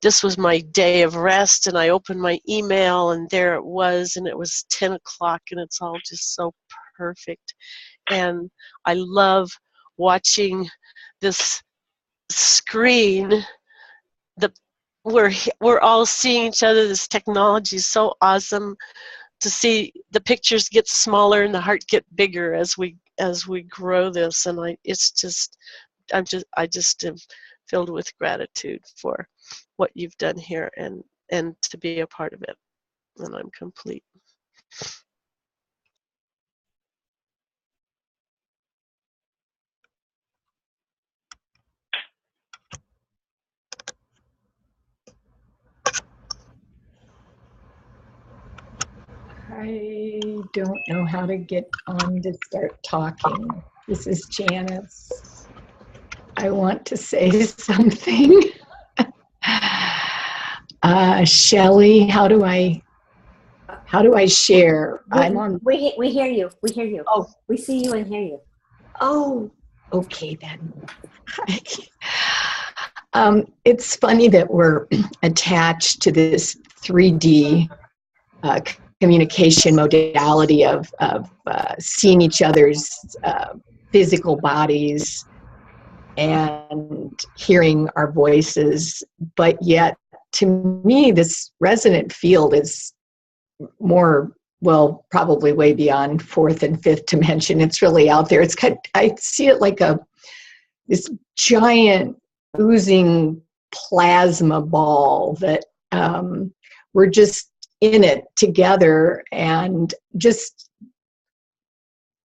this was my day of rest, and I opened my email, and there it was, and it was 10 o'clock, and it's all just so perfect. And I love watching this screen. We're all seeing each other. This technology is so awesome to see the pictures get smaller and the heart get bigger as we grow this. And I just am filled with gratitude for what you've done here and to be a part of it. And I'm complete. I don't know how to get on to start talking. This is Janice. I want to say something. Shelley, how do I share? I'm on. We hear you. We hear you. Oh, we see you and hear you. Oh, okay then. It's funny that we're attached to this 3D communication modality of seeing each other's physical bodies and hearing our voices, but yet to me this resonant field is more, well, probably way beyond fourth and fifth dimension. It's really out there. It's I see it like this giant oozing plasma ball that we're just in it together, and just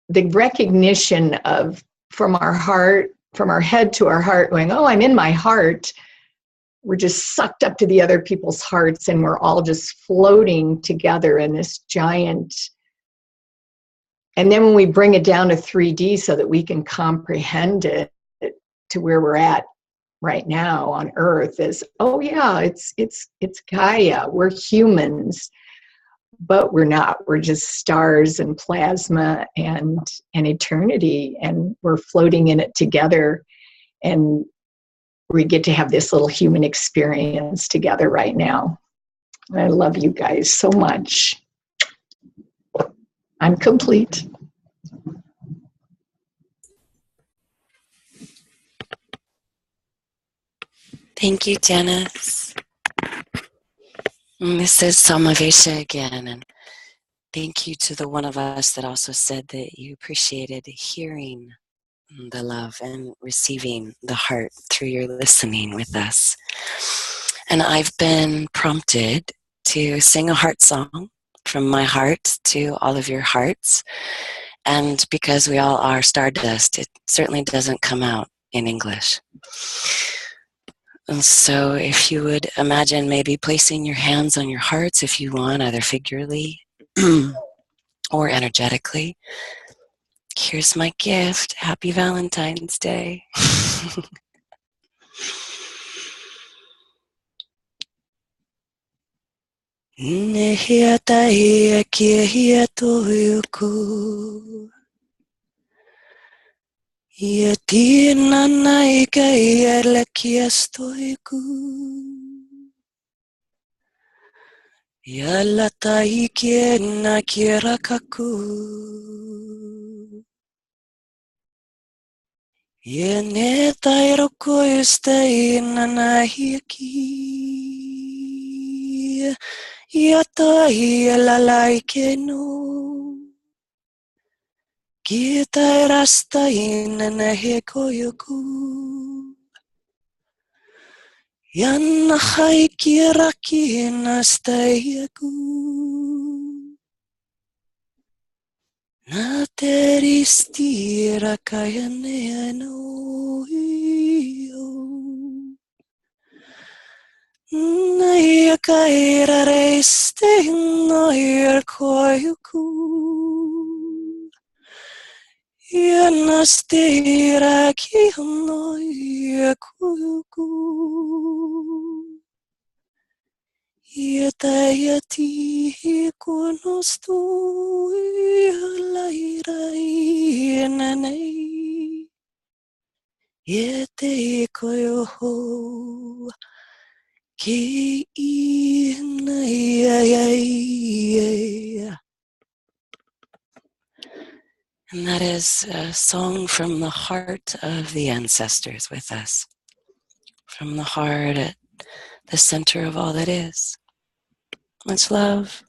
the recognition of from our heart, from our head to our heart, going, oh, I'm in my heart. We're just sucked up to the other people's hearts, and we're all just floating together in this giant. And then when we bring it down to 3D so that we can comprehend it to where we're at right now on Earth, is, oh yeah, it's Gaia. We're humans, but we're not. We're just stars and plasma and eternity, and we're floating in it together, and we get to have this little human experience together right now. I love you guys so much. I'm complete. Thank you, Janice. And this is Samavesha again, and thank you to the one of us that also said that you appreciated hearing the love and receiving the heart through your listening with us. And I've been prompted to sing a heart song from my heart to all of your hearts. And because we all are stardust, it certainly doesn't come out in English. And so if you would imagine maybe placing your hands on your hearts if you want, either figuratively or energetically. Here's my gift. Happy Valentine's Day. Nehiataia kia hiatoyuku. Ia tina naika ia lakia stoiku. Ia latai kia na kia kaku. Ia ne tairo koistai na nahiaki. Ia tahi lalai ke no. Kita rasta ina na he koyoku. Yana hai kira kina stayaku. Na teristira kaya neano iyo. Na ia kaira reste no ia koyoku. Yana stira kino ia koyoku. Iatayati konostu ilairai nanei. Iete koyoho ki inayayay. And that is a song from the heart of the ancestors with us. From the heart at the center of all that is. Much love.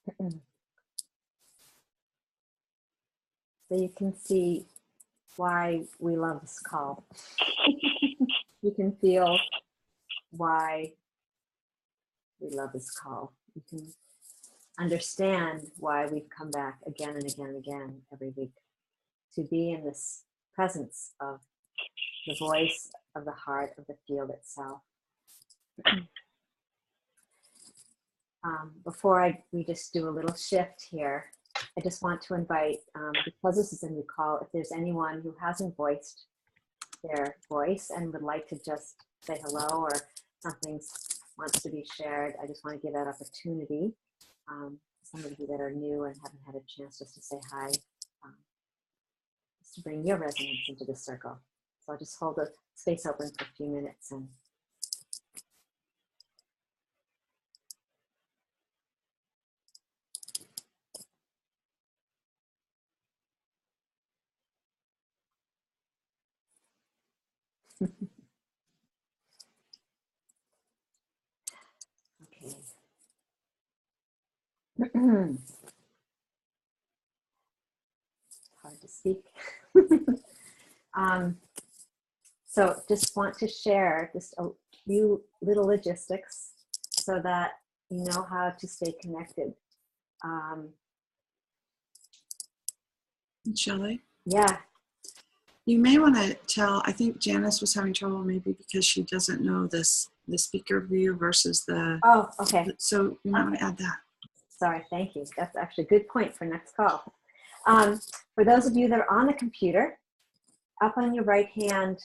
So you can see why we love this call. You can feel why we love this call. You can understand why we've come back again and again and again every week to be in this presence of the voice of the heart of the field itself. Before we just do a little shift here, I just want to invite, because this is a new call, if there's anyone who hasn't voiced their voice and would like to just say hello or something wants to be shared, I just want to give that opportunity. Some of you that are new and haven't had a chance just to say hi, just to bring your resonance into the circle. So I'll just hold the space open for a few minutes and okay. Hard to speak. So just want to share just a few little logistics so that you know how to stay connected. Shelley? Yeah. You may want to tell, I think Janice was having trouble maybe because she doesn't know the speaker view versus the... Oh, okay. So you might want to add that. Sorry, thank you. That's actually a good point for next call. For those of you that are on the computer, up on your right hand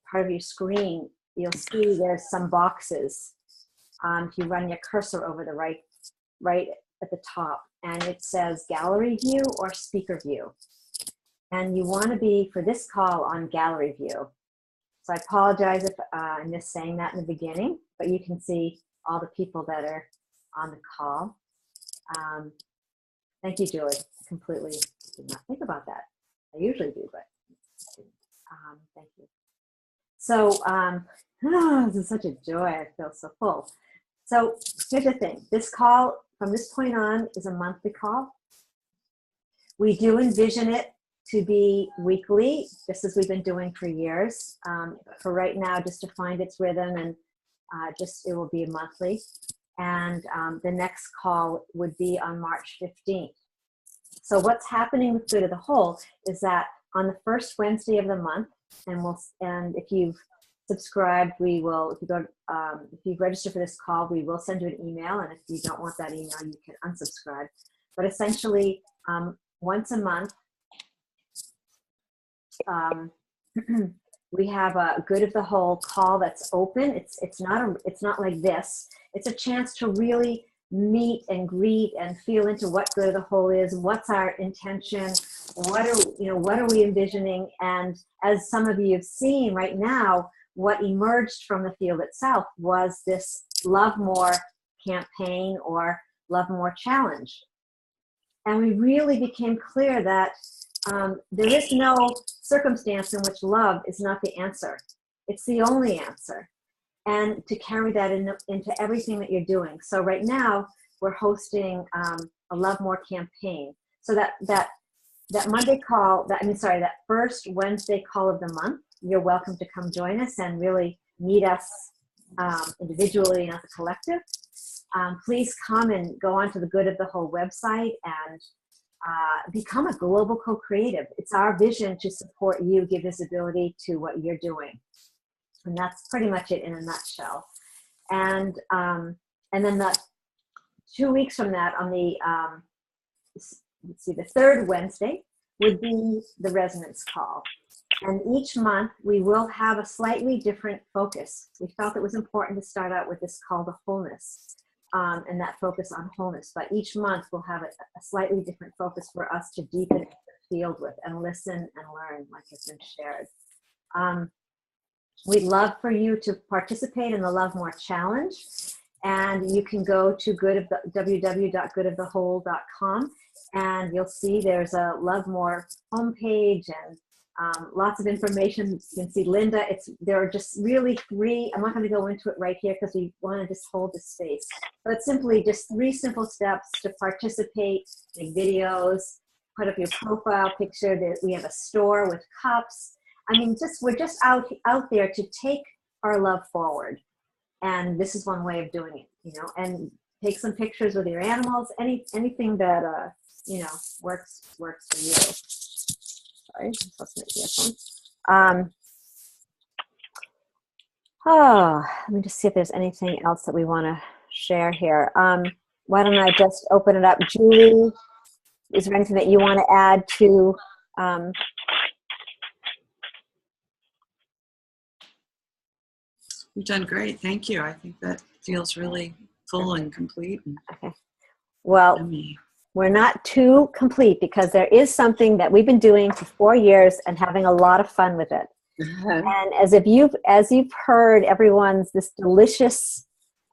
part of your screen, you'll see there's some boxes. If you run your cursor over the right at the top, and it says gallery view or speaker view. And you want to be, for this call, on gallery view. So I apologize if I missed saying that in the beginning, but you can see all the people that are on the call. Thank you, Julie. Completely did not think about that. I usually do, but thank you. So this is such a joy. I feel so full. So here's the thing. This call, from this point on, is a monthly call. We do envision it to be weekly, just as we've been doing for years. For right now, just to find its rhythm, and it will be monthly. And the next call would be on March 15th. So what's happening with Good of the Whole is that on the first Wednesday of the month, and if you've subscribed, we will, if you've registered for this call, we will send you an email, and if you don't want that email, you can unsubscribe. But essentially, once a month, we have a Good of the Whole call that's open. It's not like this. It's a chance to really meet and greet and feel into what Good of the Whole is, what's our intention, what are we envisioning, and as some of you have seen right now, what emerged from the field itself was this LoveMore campaign or LoveMore challenge. And we really became clear that there is no circumstance in which love is not the answer. It's the only answer. And to carry that into everything that you're doing. So right now, we're hosting a LoveMore campaign. So that Monday call, that first Wednesday call of the month, you're welcome to come join us and really meet us individually and as a collective. Please come and go onto the Good of the Whole website and become a global co-creative. It's our vision to support you, give visibility to what you're doing. And that's pretty much it in a nutshell. And then 2 weeks from that, on the the third Wednesday would be the resonance call. And each month we will have a slightly different focus. We felt it was important to start out with this call to Wholeness, and that focus on wholeness. But each month we'll have a slightly different focus for us to deepen the field with and listen and learn, like has been shared. We'd love for you to participate in the LoveMore Challenge, and you can go to www.goodofthewhole.com, and you'll see there's a LoveMore homepage, and Lots of information. You can see Linda. There are just really 3. I'm not going to go into it right here because we want to just hold the space. But it's simply just 3 simple steps to participate, make videos, put up your profile picture. We have a store with cups. I mean, we're just out there to take our love forward. And this is one way of doing it, you know, and take some pictures with your animals, anything that, you know, works for you. Sorry, I'm supposed to make earphones. Let me just see if there's anything else that we want to share here. Why don't I just open it up? Julie, is there anything that you want to add to You've done great. Thank you. I think that feels really full and complete. Okay. Well, we're not too complete because there is something that we've been doing for 4 years and having a lot of fun with it. And as you've heard everyone's this delicious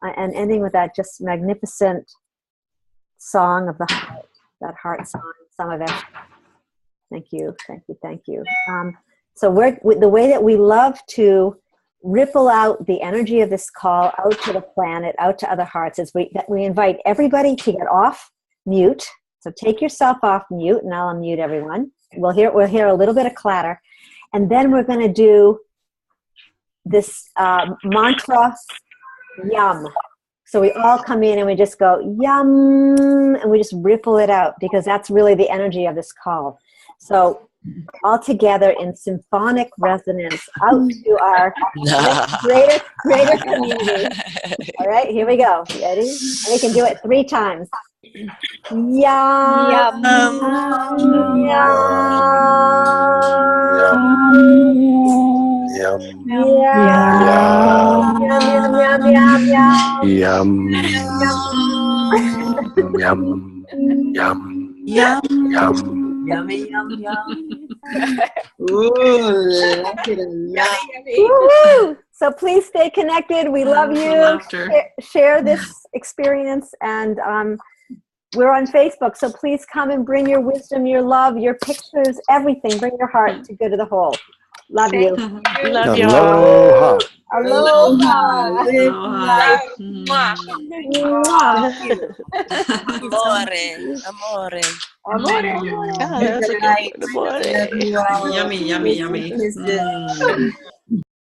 and ending with that just magnificent song of the heart, that heart song, some of it. Thank you. So the way that we love to ripple out the energy of this call out to the planet, out to other hearts, is we invite everybody to get off mute. So take yourself off mute, and I'll unmute everyone. We'll hear a little bit of clatter, and then we're going to do this mantra, yum. So we all come in and we just go yum, and we just ripple it out because that's really the energy of this call. So all together in symphonic resonance out to our greater community. All right, here we go. Ready? And we can do it 3 times. Yum. Yum. Yum. Yummy, yum, yum. Woo-hoo. So please stay connected. We love you. Share this experience, and we're on Facebook. So please come and bring your wisdom, your love, your pictures, everything. Bring your heart to good of the whole. Love you. Love you. Aloha. Aloha. Aloha. Amore. Amore. Good night. Yummy, yummy, yummy.